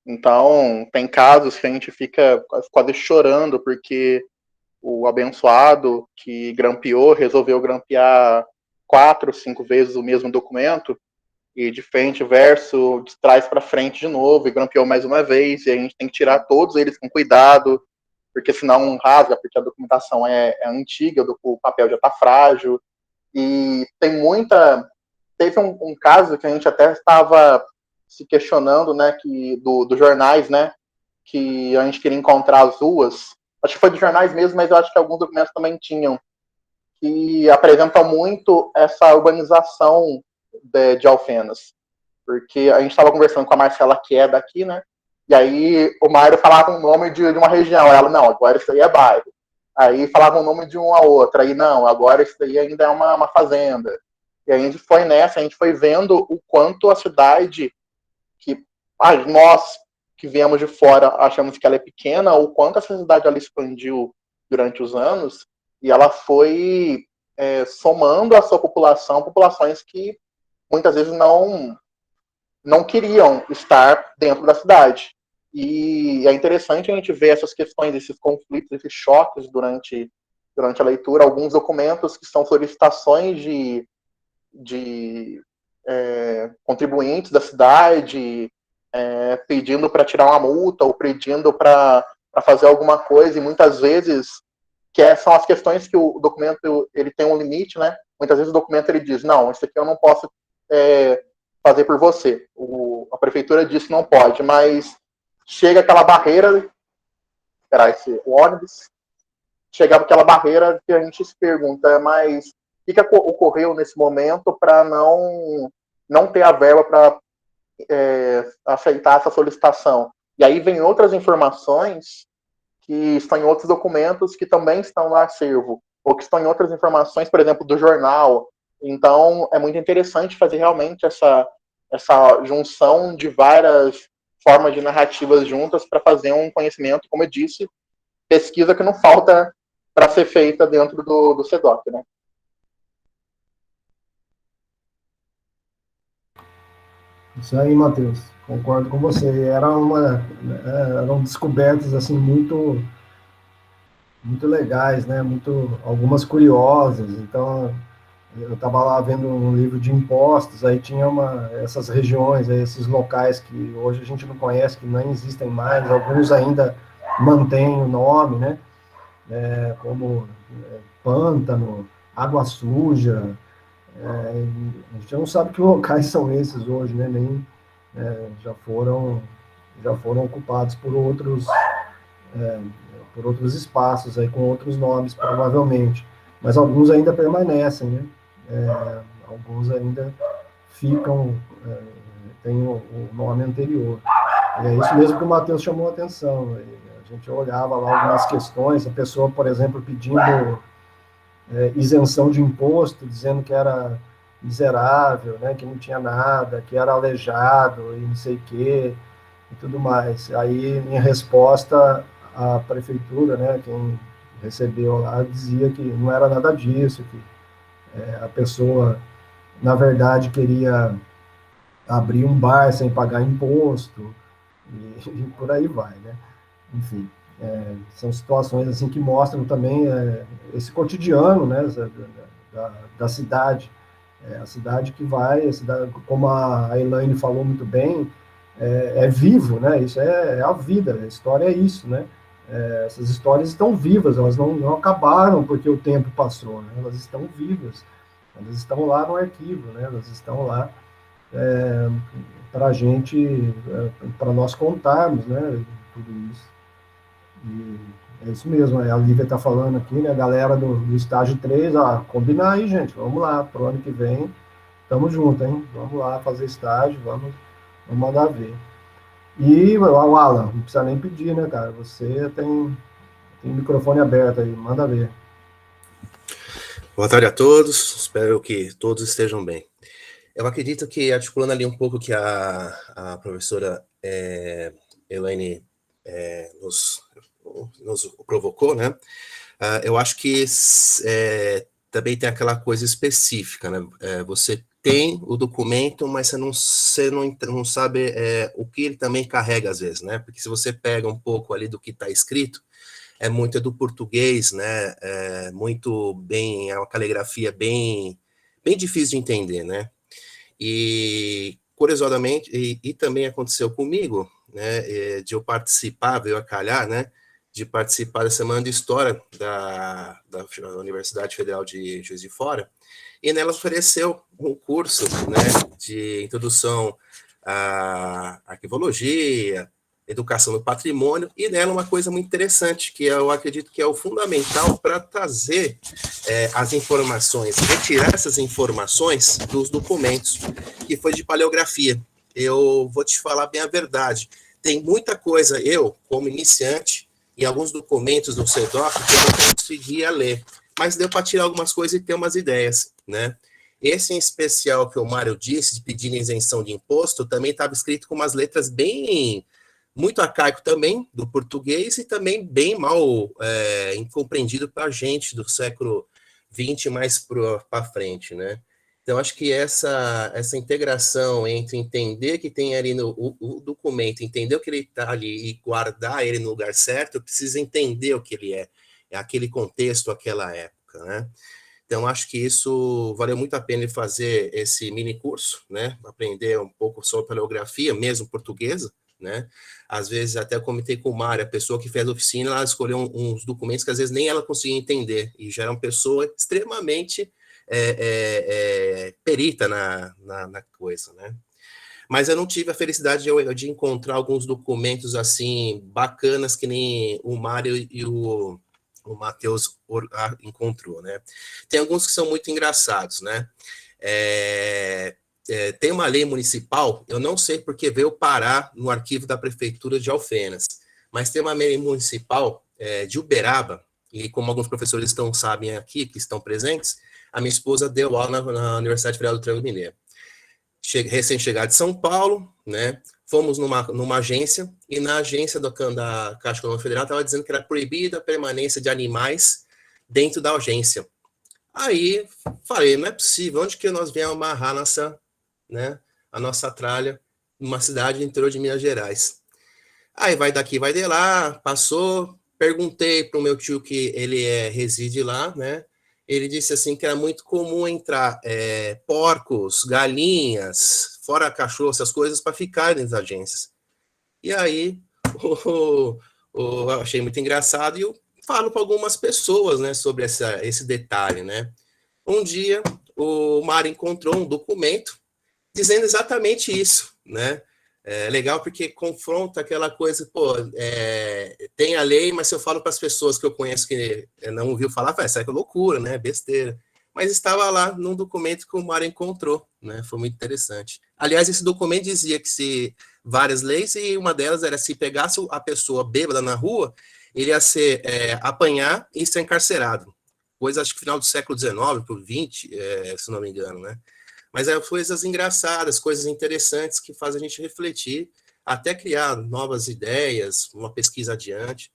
Então, tem casos que a gente fica quase chorando porque o abençoado que grampeou resolveu grampear 4, 5 vezes o mesmo documento e de frente, verso, de trás para frente de novo, e grampeou mais uma vez, e a gente tem que tirar todos eles com cuidado, porque senão rasga, porque a documentação é antiga, o papel já está frágil, e tem muita... Teve um caso que a gente até estava se questionando, né, que dos jornais, né, que a gente queria encontrar as ruas, acho que foi dos jornais mesmo, mas eu acho que alguns documentos também tinham, que apresentam muito essa urbanização de Alfenas. Porque a gente estava conversando com a Marcela, que é daqui, né? E aí o Mário falava o nome de uma região. Ela, não, agora isso aí é bairro. Aí falava o nome de uma outra. Aí, não, agora isso aí ainda é uma fazenda. E a gente foi nessa, a gente foi vendo o quanto a cidade, que nós que viemos de fora achamos que ela é pequena, o quanto essa cidade ela expandiu durante os anos, e ela foi somando a sua população, populações que muitas vezes não queriam estar dentro da cidade. E é interessante a gente ver essas questões, esses conflitos, esses choques durante a leitura, alguns documentos que são solicitações de contribuintes da cidade, pedindo para tirar uma multa ou pedindo para fazer alguma coisa, e muitas vezes são as questões que o documento ele tem um limite, né? Muitas vezes o documento ele diz, não, isso aqui eu não posso fazer por você. A prefeitura disse que não pode, mas chega aquela barreira, esperar o ônibus, chegava aquela barreira que a gente se pergunta, mas o que ocorreu nesse momento para não ter a verba para aceitar essa solicitação? E aí vem outras informações que estão em outros documentos que também estão no acervo, ou que estão em outras informações, por exemplo, do jornal. Então, é muito interessante fazer realmente essa junção de várias formas de narrativas juntas para fazer um conhecimento, como eu disse, pesquisa que não falta para ser feita dentro do CEDOC, né? Isso aí, Matheus. Concordo com você. Eram descobertas assim muito legais, né? Algumas curiosas. Então, eu estava lá vendo um livro de impostos, aí tinha essas regiões, esses locais que hoje a gente não conhece, que nem existem mais, alguns ainda mantêm o nome, né? Como Pântano, Água Suja. A gente não sabe que locais são esses hoje, né? Nem já foram ocupados por outros espaços aí com outros nomes, provavelmente. Mas alguns ainda permanecem, né? Alguns ainda ficam, tem o nome anterior. E é isso mesmo que o Matheus chamou a atenção. A gente olhava lá algumas questões, a pessoa, por exemplo, pedindo isenção de imposto, dizendo que era miserável, né, que não tinha nada, que era aleijado e não sei o quê, e tudo mais. Aí, em resposta, a prefeitura, né, quem recebeu lá, dizia que não era nada disso, que a pessoa, na verdade, queria abrir um bar sem pagar imposto, e por aí vai, né? Enfim, são situações assim que mostram também esse cotidiano, né, da cidade. A cidade que vai, como a Elaine falou muito bem, vivo, né? Isso é a vida, a história é isso, né? essas histórias estão vivas, elas não acabaram porque o tempo passou, né? Elas estão vivas, elas estão lá no arquivo, né? Elas estão lá para a gente, para nós contarmos, né? Tudo isso. E é isso mesmo, a Lívia está falando aqui, né? A galera do estágio 3, combinar aí, gente, vamos lá, pro ano que vem, tamo junto, hein? Vamos lá fazer estágio, vamos mandar ver. E o Alan, não precisa nem pedir, né, cara? Você tem microfone aberto aí, manda ver. Boa tarde a todos, espero que todos estejam bem. Eu acredito que, articulando ali um pouco que a professora Elaine nos provocou, né? Eu acho que também tem aquela coisa específica, né? Você tem o documento, mas você não sabe o que ele também carrega às vezes, né? Porque se você pega um pouco ali do que está escrito, muito do português, né? Muito bem, é uma caligrafia bem difícil de entender, né? E curiosamente, e também aconteceu comigo, né? De eu participar, veio a calhar, né? De participar da Semana de História da Universidade Federal de Juiz de Fora, e nela ofereceu um curso, né, de introdução à arquivologia, educação do patrimônio, e nela uma coisa muito interessante, que eu acredito que é o fundamental para trazer as informações, retirar essas informações dos documentos, que foi de paleografia. Eu vou te falar bem a verdade, tem muita coisa, eu, como iniciante, e alguns documentos do CEDOC que eu não conseguia ler, mas deu para tirar algumas coisas e ter umas ideias, né? Esse em especial que o Mário disse, de pedir isenção de imposto, também estava escrito com umas letras muito arcaico também, do português, e também bem mal incompreendido para a gente do século XX mais para frente, né? Então, acho que essa integração entre entender que tem ali o documento, entender o que ele está ali e guardar ele no lugar certo, precisa entender o que ele é aquele contexto, aquela época, né? Então, acho que isso valeu muito a pena fazer esse mini curso, né? Aprender um pouco sobre paleografia, mesmo portuguesa, né? Às vezes, até eu comentei com o Mário, a pessoa que fez a oficina, ela escolheu uns documentos que às vezes nem ela conseguia entender, e já era uma pessoa extremamente perita na coisa, né? Mas eu não tive a felicidade de encontrar alguns documentos assim bacanas que nem o Mário e o Matheus encontrou, né? Tem alguns que são muito engraçados, né? Tem uma lei municipal, eu não sei porque veio parar no arquivo da prefeitura de Alfenas, mas tem uma lei municipal de Uberaba, e como alguns professores sabem aqui, que estão presentes, a minha esposa deu aula na Universidade Federal do Triângulo Mineiro. Recém-chegado de São Paulo, né? Fomos numa agência, e na agência da Caixa Econômica Federal estava dizendo que era proibida a permanência de animais dentro da agência. Aí falei, não é possível, onde que nós viemos amarrar a nossa tralha numa cidade do interior de Minas Gerais? Aí vai daqui, vai de lá, passou, perguntei para o meu tio que ele reside lá, né? Ele disse assim que era muito comum entrar porcos, galinhas, fora cachorro, essas coisas, para ficarem nas agências. E aí, eu achei muito engraçado, e eu falo para algumas pessoas, né, sobre esse detalhe, né? Um dia, o Mário encontrou um documento dizendo exatamente isso, né? É legal porque confronta aquela coisa, tem a lei, mas se eu falo para as pessoas que eu conheço que não ouviu falar, essa é loucura, né? Besteira. Mas estava lá num documento que o Mário encontrou, né? Foi muito interessante. Aliás, esse documento dizia que se várias leis, e uma delas era se pegasse a pessoa bêbada na rua, ele ia ser apanhar e ser encarcerado. Coisa, acho que final do século XIX, por 20, se não me engano, né? Mas coisas engraçadas, coisas interessantes que fazem a gente refletir, até criar novas ideias, uma pesquisa adiante.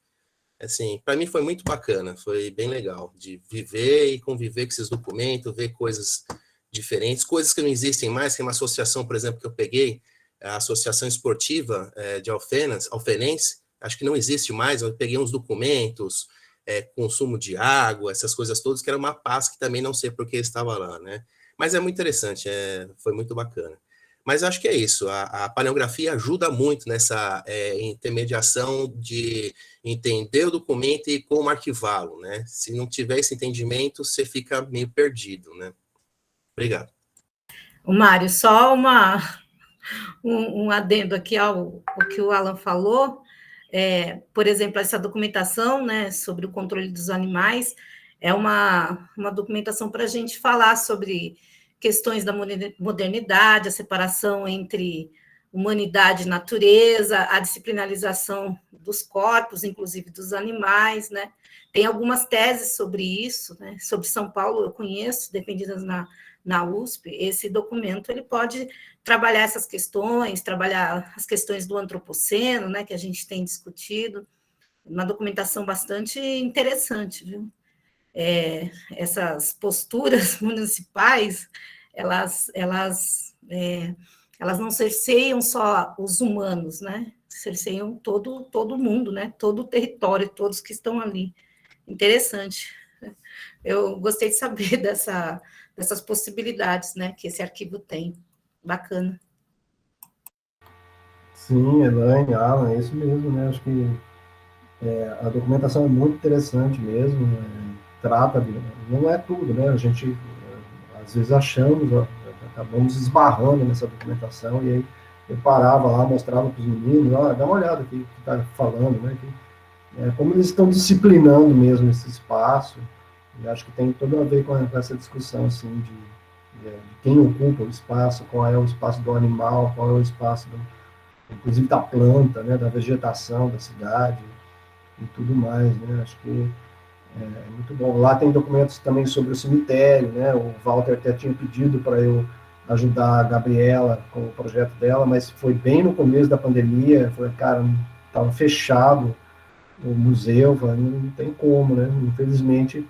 Assim, para mim foi muito bacana, foi bem legal de viver e conviver com esses documentos, ver coisas diferentes, coisas que não existem mais, que é uma associação, por exemplo, que eu peguei, a Associação Esportiva de Alfenense, acho que não existe mais, eu peguei uns documentos, consumo de água, essas coisas todas, que era uma pasta que também não sei por que estava lá, né? Mas é muito interessante, foi muito bacana. Mas acho que é isso, a paleografia ajuda muito nessa intermediação de entender o documento e como arquivá-lo, né? Se não tiver esse entendimento, você fica meio perdido, né? Obrigado. O Mário, só um adendo aqui ao que o Alan falou. Por exemplo, essa documentação, né, sobre o controle dos animais é uma documentação para a gente falar sobre questões da modernidade, a separação entre humanidade e natureza, a disciplinarização dos corpos, inclusive dos animais, né? Tem algumas teses sobre isso, né? Sobre São Paulo, eu conheço, defendidas na USP. Esse documento ele pode trabalhar essas questões, trabalhar as questões do antropoceno, né, que a gente tem discutido, uma documentação bastante interessante, viu? Essas posturas municipais, elas não cerceiam só os humanos, né? Cerceiam todo mundo, né? Todo o território, todos que estão ali. Interessante. Eu gostei de saber dessas possibilidades, né, que esse arquivo tem. Bacana. Sim, Elaine, Alan, é isso mesmo, né? Acho que a documentação é muito interessante mesmo, não é tudo, né? A gente, às vezes, acabamos esbarrando nessa documentação, e aí eu parava lá, mostrava para os meninos, dá uma olhada aqui, que está falando, né? Como eles estão disciplinando mesmo esse espaço, e acho que tem tudo a ver com essa discussão, assim, de quem ocupa o espaço, qual é o espaço do animal, qual é o espaço, inclusive, da planta, né, da vegetação da cidade e tudo mais, né? Acho que é muito bom. Lá tem documentos também sobre o cemitério, né? O Walter até tinha pedido para eu ajudar a Gabriela com o projeto dela, mas foi bem no começo da pandemia. Falei, cara, estava fechado o museu, não tem como, né? Infelizmente,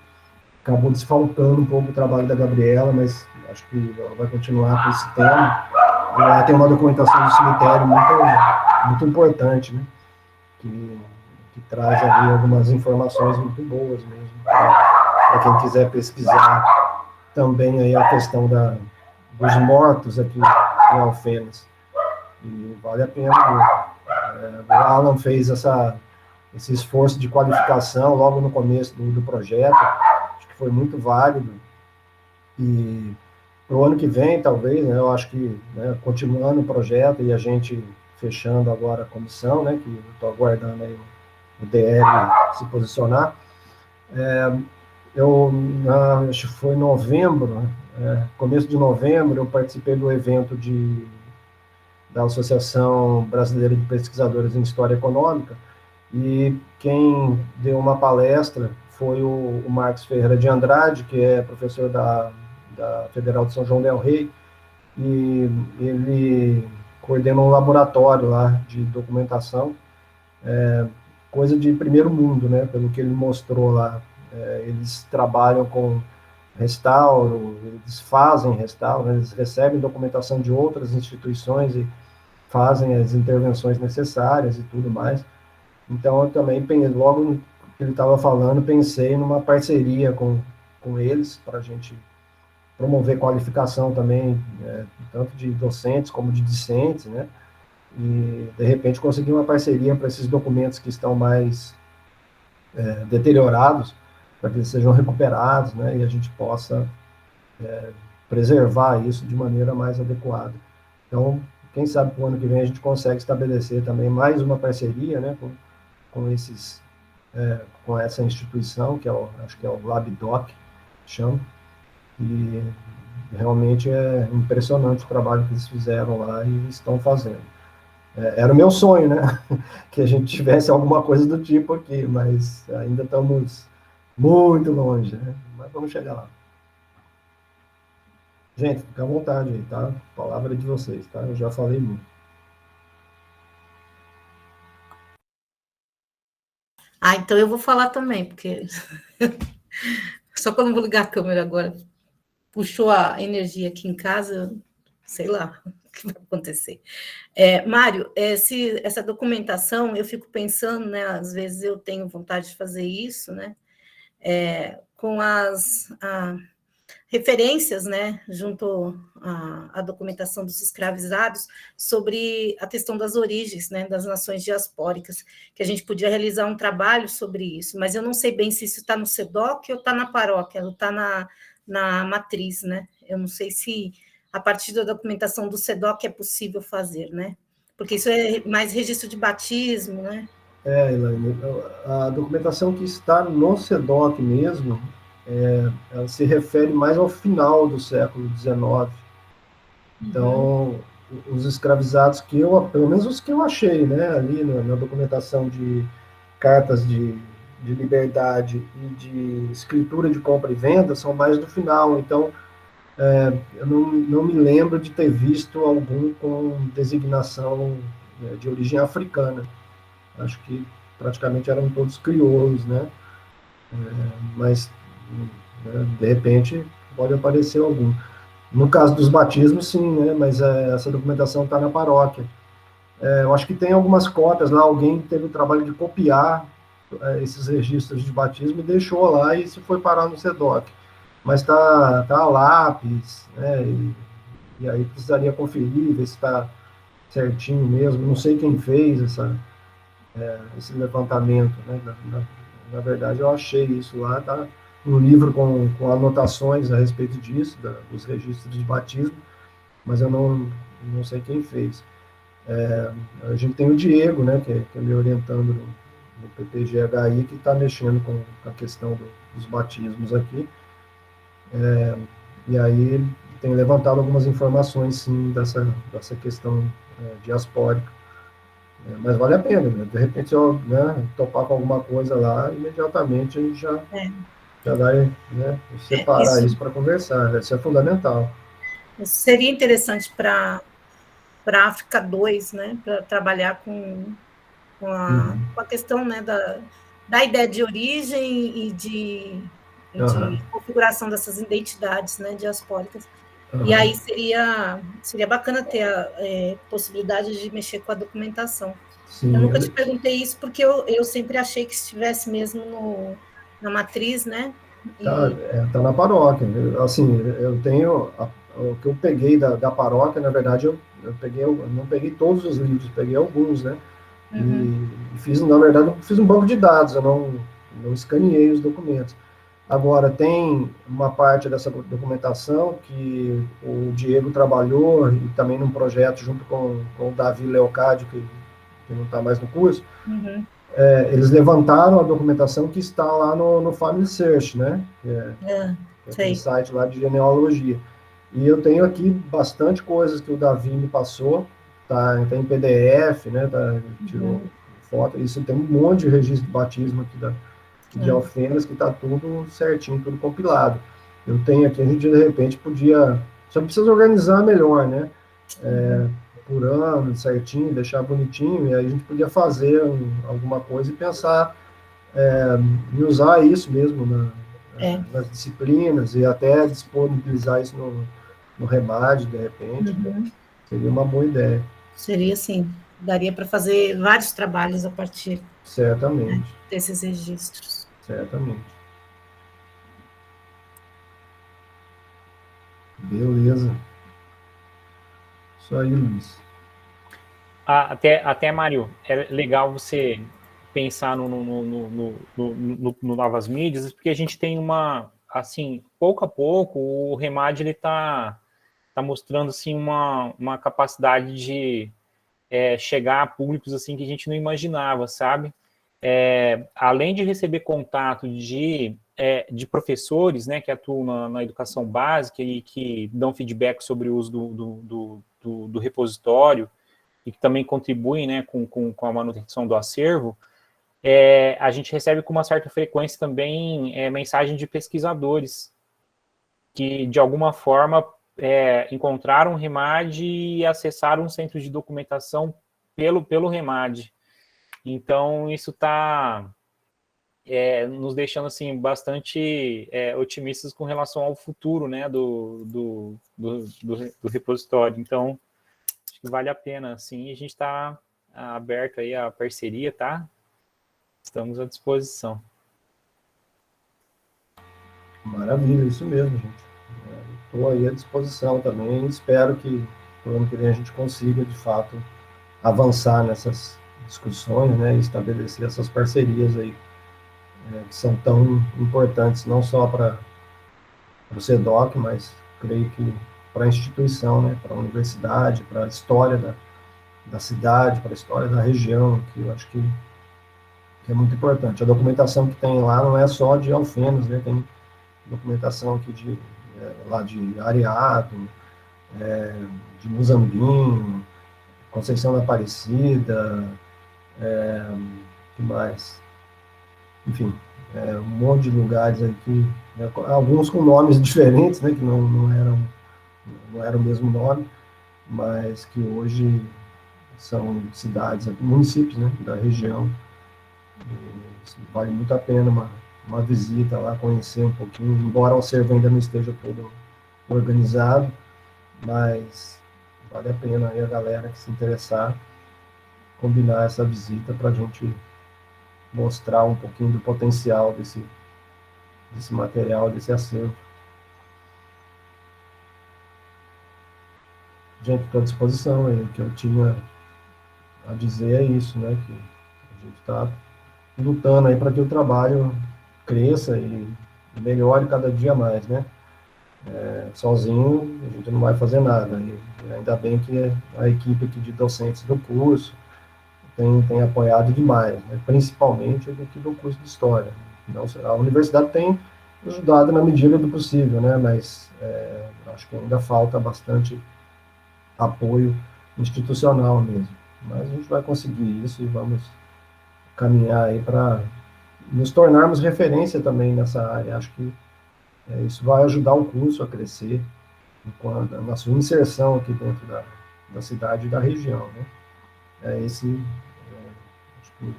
acabou desfalcando um pouco o trabalho da Gabriela, mas acho que ela vai continuar com esse tema. Lá tem uma documentação do cemitério muito importante, né? Que traz ali algumas informações muito boas mesmo, para quem quiser pesquisar também aí a questão dos mortos aqui em Alfenas. E vale a pena ver. O Alan fez esse esforço de qualificação logo no começo do projeto, acho que foi muito válido, e para o ano que vem, talvez, né, eu acho que, né, continuando o projeto e a gente fechando agora a comissão, né, que eu estou aguardando aí o DR se posicionar, acho que foi em novembro, começo de novembro, eu participei do evento da Associação Brasileira de Pesquisadores em História Econômica, e quem deu uma palestra foi o Marcos Ferreira de Andrade, que é professor da Federal de São João del Rei, e ele coordenou um laboratório lá de documentação, coisa de primeiro mundo, né, pelo que ele mostrou lá. Eles trabalham com restauro, eles fazem restauro, eles recebem documentação de outras instituições e fazem as intervenções necessárias e tudo mais. Então, eu também, logo que ele estava falando, pensei numa parceria com eles, para a gente promover qualificação também, tanto de docentes como de discentes, né? E, de repente, conseguir uma parceria para esses documentos que estão mais deteriorados, para que eles sejam recuperados, né? E a gente possa preservar isso de maneira mais adequada. Então, quem sabe para o ano que vem a gente consegue estabelecer também mais uma parceria, né, com essa instituição, acho que é o LabDoc, chama, e realmente é impressionante o trabalho que eles fizeram lá e estão fazendo. Era o meu sonho, né, que a gente tivesse alguma coisa do tipo aqui, mas ainda estamos muito longe, né, mas vamos chegar lá. Gente, fica à vontade aí, tá? A palavra é de vocês, tá? Eu já falei muito. Então eu vou falar também, porque só que eu não vou ligar a câmera agora. Puxou a energia aqui em casa, sei lá o que vai acontecer. Mário, essa documentação, eu fico pensando, né? Às vezes eu tenho vontade de fazer isso, né? Com referências, né, junto à documentação dos escravizados, sobre a questão das origens, né, das nações diaspóricas, que a gente podia realizar um trabalho sobre isso, mas eu não sei bem se isso está no SEDOC ou está na paróquia, ou está na matriz, né? Eu não sei se a partir da documentação do SEDOC é possível fazer, né? Porque isso é mais registro de batismo, né? Elaine, a documentação que está no SEDOC mesmo, ela se refere mais ao final do século XIX. Então, os escravizados pelo menos os que eu achei, né, ali na documentação de cartas de liberdade e de escritura de compra e venda, são mais do final. Então, eu não me lembro de ter visto algum com designação, né, de origem africana. Acho que praticamente eram todos crioulos, né? Mas, né, de repente, pode aparecer algum. No caso dos batismos, sim, né? Mas essa documentação está na paróquia. Eu acho que tem algumas cópias lá, alguém teve o trabalho de copiar esses registros de batismo e deixou lá, e isso foi parar no SEDOC. Mas tá a lápis, né? E aí precisaria conferir, ver se está certinho mesmo. Não sei quem fez esse levantamento, né? Na verdade, eu achei isso lá, tá no livro com anotações a respeito disso, dos registros de batismo, mas eu não sei quem fez. A gente tem o Diego, né, que é me orientando no PPGHI, que está mexendo com a questão dos batismos aqui, e aí ele tem levantado algumas informações, sim, dessa questão diaspórica. Mas vale a pena, né? De repente, se eu, né, topar com alguma coisa lá, imediatamente a gente já vai, né, separar isso para conversar. Isso é fundamental. Seria interessante para a África 2, né, para trabalhar com a questão, né, da ideia de origem e de configuração dessas identidades, né, diaspóricas. E aí seria bacana ter a possibilidade de mexer com a documentação. Sim, eu nunca te perguntei isso, porque eu sempre achei que estivesse mesmo na matriz, né? Tá na paróquia. Assim, eu tenho o que eu peguei da paróquia, na verdade, eu não peguei todos os livros, peguei alguns, né? E fiz, na verdade, fiz um banco de dados, eu não escaneei os documentos. Agora, tem uma parte dessa documentação que o Diego trabalhou, e também num projeto junto com o Davi Leocádio, que não está mais no curso. Eles levantaram a documentação que está lá no Family Search, né? Aquele site lá de genealogia. E eu tenho aqui bastante coisas que o Davi me passou, tá em PDF, né? Tirou foto. Isso tem um monte de registro de batismo aqui de Alfenas, que está tudo certinho, tudo compilado. Eu tenho aqui, a gente de repente podia, só precisa organizar melhor, né? Por ano, certinho, deixar bonitinho, e aí a gente podia fazer alguma coisa e pensar em usar isso mesmo nas disciplinas, e até disponibilizar isso no Remade, de repente. Seria uma boa ideia. Seria, sim. Daria para fazer vários trabalhos a partir desses registros. Certamente. Beleza. Isso aí, Luiz. Até, Mário, é legal você pensar no Novas Mídias, porque a gente tem assim, pouco a pouco, o Remade, ele tá mostrando, assim, uma capacidade de chegar a públicos, assim, que a gente não imaginava, sabe? Além de receber contato de professores, né, que atuam na educação básica e que dão feedback sobre o uso do repositório, e que também contribuem, né, com a manutenção do acervo, a gente recebe com uma certa frequência também mensagem de pesquisadores que, de alguma forma, encontraram o Remade e acessaram um centro de documentação pelo Remade. Então, isso está nos deixando, assim, bastante otimistas com relação ao futuro, né, do repositório. Então, acho que vale a pena, assim, a gente está aberto aí à parceria, tá? Estamos à disposição. Maravilha, isso mesmo, gente. estou aí à disposição também. Espero que no ano que vem a gente consiga, de fato, avançar nessas discussões, né, e estabelecer essas parcerias aí, que são tão importantes, não só para o CEDOC, mas creio que para a instituição, né, para a universidade, para a história da cidade, para a história da região, que eu acho que é muito importante. A documentação que tem lá não é só de Alfenas, né, tem documentação aqui lá de Areado, de Muzambinho, Conceição da Aparecida, que mais? Enfim, um monte de lugares aqui, né, alguns com nomes diferentes, né, que não eram o mesmo nome, mas que hoje são cidades, municípios, né, da região. E vale muito a pena uma visita lá, conhecer um pouquinho, embora o acervo ainda não esteja todo organizado, mas vale a pena aí a galera que se interessar combinar essa visita para a gente mostrar um pouquinho do potencial desse material, desse acervo. Gente, estou à disposição aí. O que eu tinha a dizer é isso, né? Que a gente está lutando aí para que o trabalho cresça e melhore cada dia mais, né? Sozinho a gente não vai fazer nada. E ainda bem que a equipe aqui de docentes do curso tem apoiado demais, né? Principalmente aqui do curso de História. Não, a universidade tem ajudado na medida do possível, né? Mas acho que ainda falta bastante apoio institucional mesmo. Mas a gente vai conseguir isso e vamos caminhar aí para nos tornarmos referência também nessa área. Acho que isso vai ajudar o curso a crescer na sua inserção aqui dentro da cidade e da região, né? Esse acho que o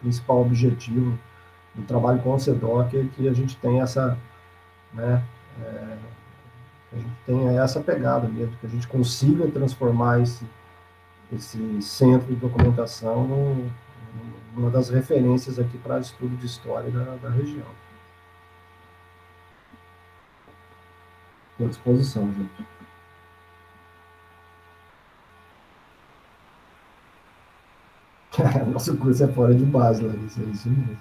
principal objetivo do trabalho com o CEDOC é que a gente tenha essa, né, a gente tenha essa pegada mesmo, que a gente consiga transformar esse centro de documentação numa das referências aqui para estudo de história da região. Estou à disposição, gente. Nosso curso é fora de base, Larissa, é isso mesmo.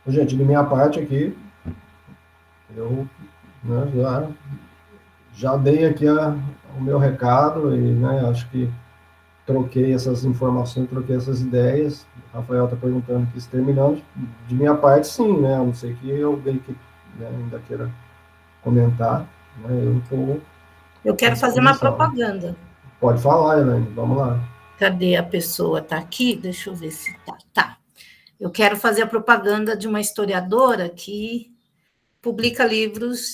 Gente, de minha parte aqui, eu, né, já dei aqui o meu recado e, né, acho que troquei essas informações, troquei essas ideias. O Rafael está perguntando aqui se terminamos. De minha parte, sim, né? A não ser que alguém que, né, ainda queira comentar, né? Eu quero fazer uma propaganda. Pode falar, Elaine, vamos lá. Cadê a pessoa? Está aqui? Deixa eu ver se está. Tá. Eu quero fazer a propaganda de uma historiadora que publica livros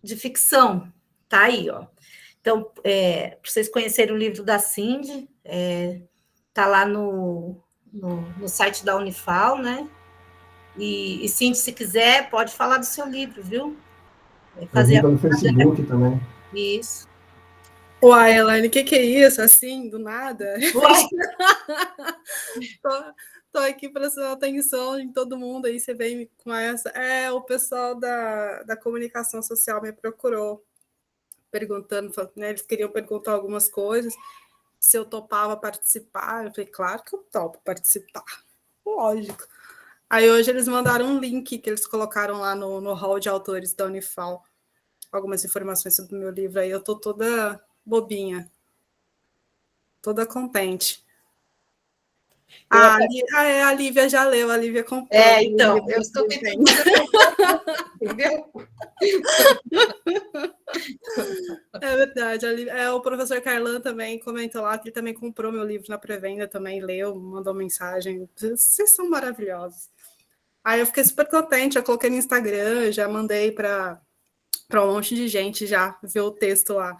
de ficção. Tá aí, ó. Então, para vocês conhecerem o livro da Cindy, tá lá no site da Unifal, né? E Cindy, se quiser, pode falar do seu livro, viu? Fazer pelo Facebook também. Isso. Uai, Elaine, o que é isso? Assim, do nada? Tô aqui prestando atenção em todo mundo aí, você vem com essa. O pessoal da comunicação social me procurou, perguntando, né, eles queriam perguntar algumas coisas, se eu topava participar. Eu falei, claro que eu topo participar, lógico. Aí hoje eles mandaram um link que eles colocaram lá no hall de autores da Unifal, algumas informações sobre o meu livro, aí eu tô toda bobinha, toda contente. A Lívia já leu, a Lívia comprou. Então, eu estou tentando entendeu? É verdade. O professor Carlan também comentou lá que ele também comprou meu livro na pré-venda, também leu, mandou mensagem. Vocês são maravilhosos. Aí eu fiquei super contente, eu coloquei no Instagram, já mandei para um monte de gente já ver o texto lá.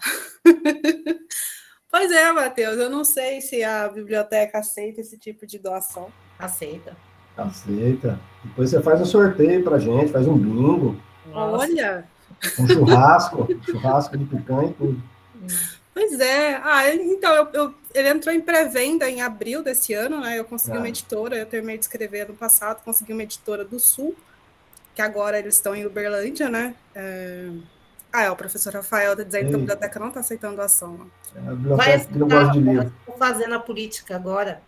Pois é, Matheus, eu não sei se a biblioteca aceita esse tipo de doação. Aceita. Aceita. Depois você faz um sorteio pra gente, faz um bingo. Nossa. Olha, Um churrasco de picanha e tudo. pois é. Então, ele entrou em pré-venda em abril desse ano, né? Eu consegui uma editora, eu terminei de escrever ano passado, consegui uma editora do Sul, que agora eles estão em Uberlândia, né? O professor Rafael está dizendo que a biblioteca não está aceitando a ação. Vai aceitar, estou fazendo a política agora.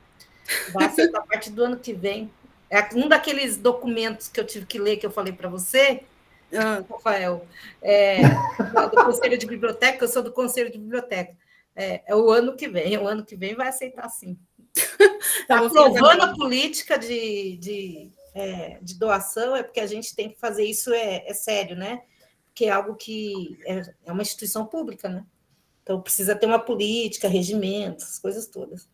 Vai aceitar a partir do ano que vem. É um daqueles documentos que eu tive que ler, que eu falei para você, Rafael, do Conselho de Biblioteca, eu sou do Conselho de Biblioteca. É o ano que vem vai aceitar sim. Está aprovando a política de doação, é porque a gente tem que fazer isso, é sério, né? Porque é algo que é uma instituição pública, né? Então precisa ter uma política, regimentos, coisas todas.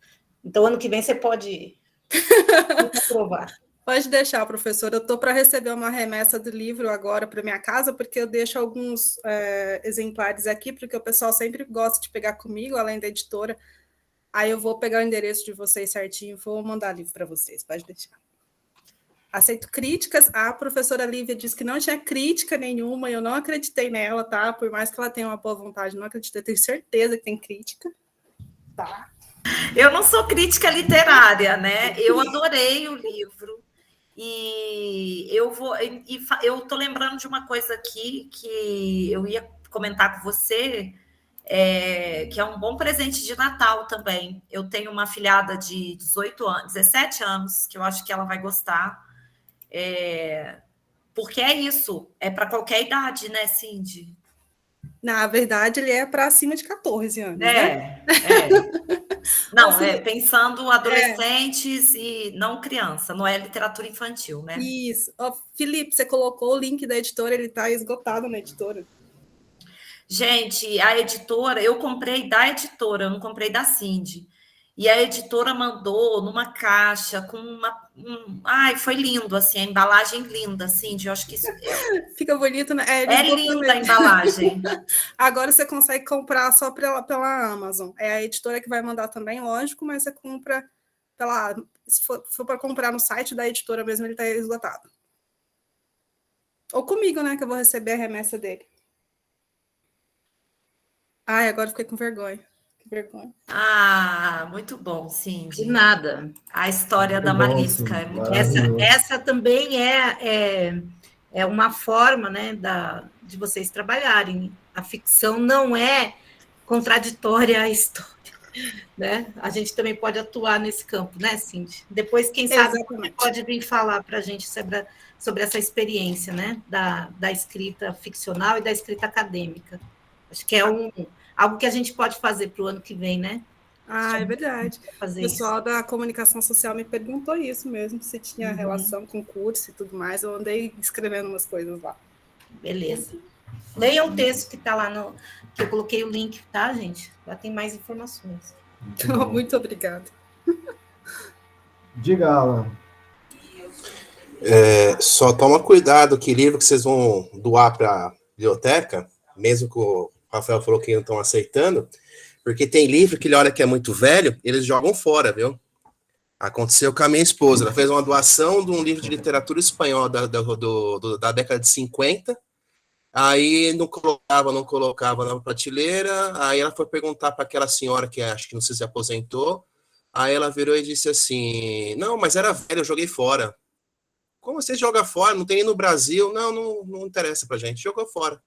Então, ano que vem você pode aprovar. Pode deixar, professora. Eu estou para receber uma remessa do livro agora para minha casa, porque eu deixo alguns exemplares aqui, porque o pessoal sempre gosta de pegar comigo, além da editora. Aí eu vou pegar o endereço de vocês certinho e vou mandar livro para vocês. Pode deixar. Aceito críticas. A professora Lívia disse que não tinha crítica nenhuma, eu não acreditei nela, tá? Por mais que ela tenha uma boa vontade, não acreditei, tenho certeza que tem crítica. Tá. Eu não sou crítica literária, né? Eu adorei o livro. E eu estou lembrando de uma coisa aqui que eu ia comentar com você, que é um bom presente de Natal também. Eu tenho uma afilhada de 17 anos, que eu acho que ela vai gostar. Porque é isso, é para qualquer idade, né, Cindy? Na verdade, ele é para acima de 14 anos, né? Não, pensando adolescentes e não criança, não é literatura infantil, né? Isso. Felipe, você colocou o link da editora, ele está esgotado na editora. Gente, a editora, eu comprei da editora, eu não comprei da Cindy. E a editora mandou numa caixa com Ai, foi lindo, assim, a embalagem linda, Cindy, eu acho que isso... Fica bonito, né? Linda a embalagem. Agora você consegue comprar só pela Amazon. É a editora que vai mandar também, lógico, mas você compra se for para comprar no site da editora mesmo, ele está esgotado. Ou comigo, né, que eu vou receber a remessa dele. Ai, agora fiquei com vergonha. Que vergonha. Muito bom, Cindy. De nada. A história da Marisca. Essa também é uma forma, né, de vocês trabalharem. A ficção não é contraditória à história, né? A gente também pode atuar nesse campo, né, Cindy? Depois, quem sabe, pode vir falar para a gente sobre essa experiência, né, da escrita ficcional e da escrita acadêmica. Acho que é algo que a gente pode fazer para o ano que vem, né? É verdade. O pessoal da comunicação social me perguntou isso mesmo, se tinha relação com curso e tudo mais. Eu andei escrevendo umas coisas lá. Beleza. Leia o texto que está lá, que eu coloquei o link, tá, gente? Lá tem mais informações. Muito obrigada. Diga, Alan. Só toma cuidado que livro que vocês vão doar para a biblioteca, mesmo que o Rafael falou que não estão aceitando, porque tem livro que ele olha que é muito velho, eles jogam fora, viu? Aconteceu com a minha esposa, ela fez uma doação de um livro de literatura espanhola da década de 50, aí não colocava na prateleira, aí ela foi perguntar para aquela senhora que acho que não sei se aposentou, aí ela virou e disse assim, não, mas era velho, eu joguei fora. Como você joga fora? Não tem nem no Brasil. Não interessa pra gente, jogou fora.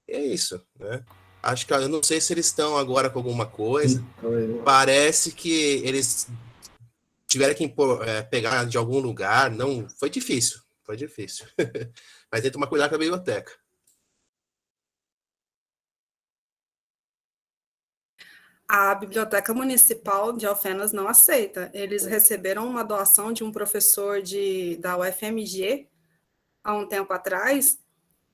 E é isso, né? Acho que eu não sei se eles estão agora com alguma coisa. Parece que eles tiveram que pegar de algum lugar. Não, foi difícil. Mas tem que tomar cuidado com a biblioteca. A Biblioteca Municipal de Alfenas não aceita. Eles receberam uma doação de um professor da UFMG há um tempo atrás,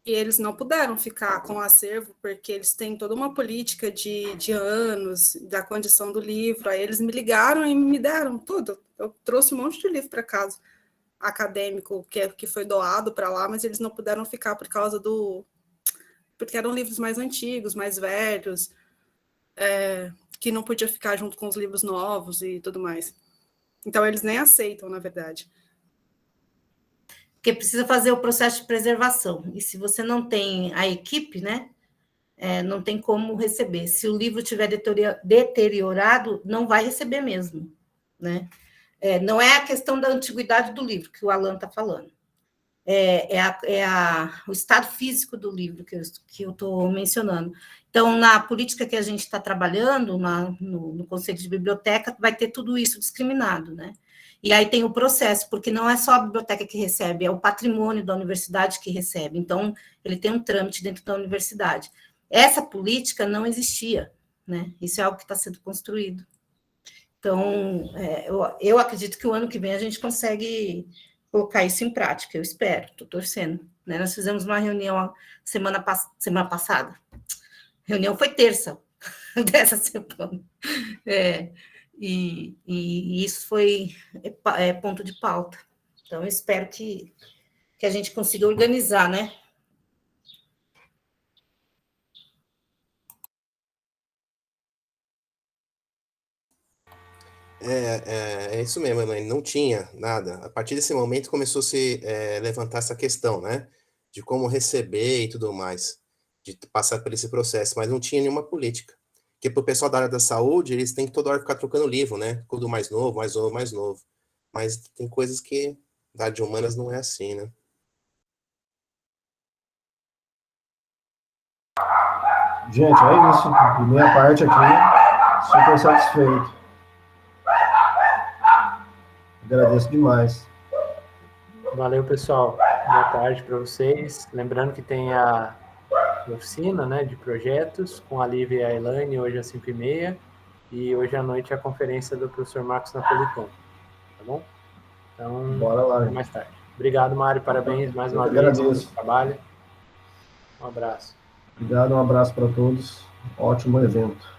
e eles não puderam ficar com o acervo, porque eles têm toda uma política de anos, da condição do livro. Aí eles me ligaram e me deram tudo. Eu trouxe um monte de livro para casa, acadêmico, que foi doado para lá, mas eles não puderam ficar por causa porque eram livros mais antigos, mais velhos, que não podia ficar junto com os livros novos e tudo mais. Então, eles nem aceitam, na verdade. porque precisa fazer o processo de preservação. E se você não tem a equipe, né, não tem como receber. Se o livro tiver deteriorado, não vai receber mesmo, né? Não é a questão da antiguidade do livro que o Alan está falando. O estado físico do livro que eu estou mencionando. Então, na política que a gente está trabalhando, no Conselho de Biblioteca, vai ter tudo isso discriminado, né? E aí tem o processo, porque não é só a biblioteca que recebe, é o patrimônio da universidade que recebe. Então, ele tem um trâmite dentro da universidade. Essa política não existia, né? Isso é algo que está sendo construído. Então, eu acredito que o ano que vem a gente consegue colocar isso em prática, eu espero, estou torcendo. Né? Nós fizemos uma reunião semana passada. A reunião foi terça dessa semana. E isso foi ponto de pauta. Então, eu espero que a gente consiga organizar, né? É isso mesmo, mãe. Não tinha nada. A partir desse momento começou a se levantar essa questão, né? De como receber e tudo mais, de passar por esse processo, mas não tinha nenhuma política. Porque para o pessoal da área da saúde, eles têm que toda hora ficar trocando livro, né? Tudo mais novo, mais novo, mais novo. Mas tem coisas que da área de humanas não é assim, né? Gente, é isso. De minha parte aqui, super satisfeito. Agradeço demais. Valeu, pessoal. Boa tarde para vocês. Lembrando que tem a oficina, né, de projetos com a Lívia e a Elaine, hoje às 5h30, e hoje à noite a conferência do professor Marcos Napolitano. Tá bom? Então, bora lá. Até mais tarde. Obrigado, Mário. Parabéns mais uma vez pelo trabalho. Um abraço. Obrigado, um abraço para todos. Ótimo evento.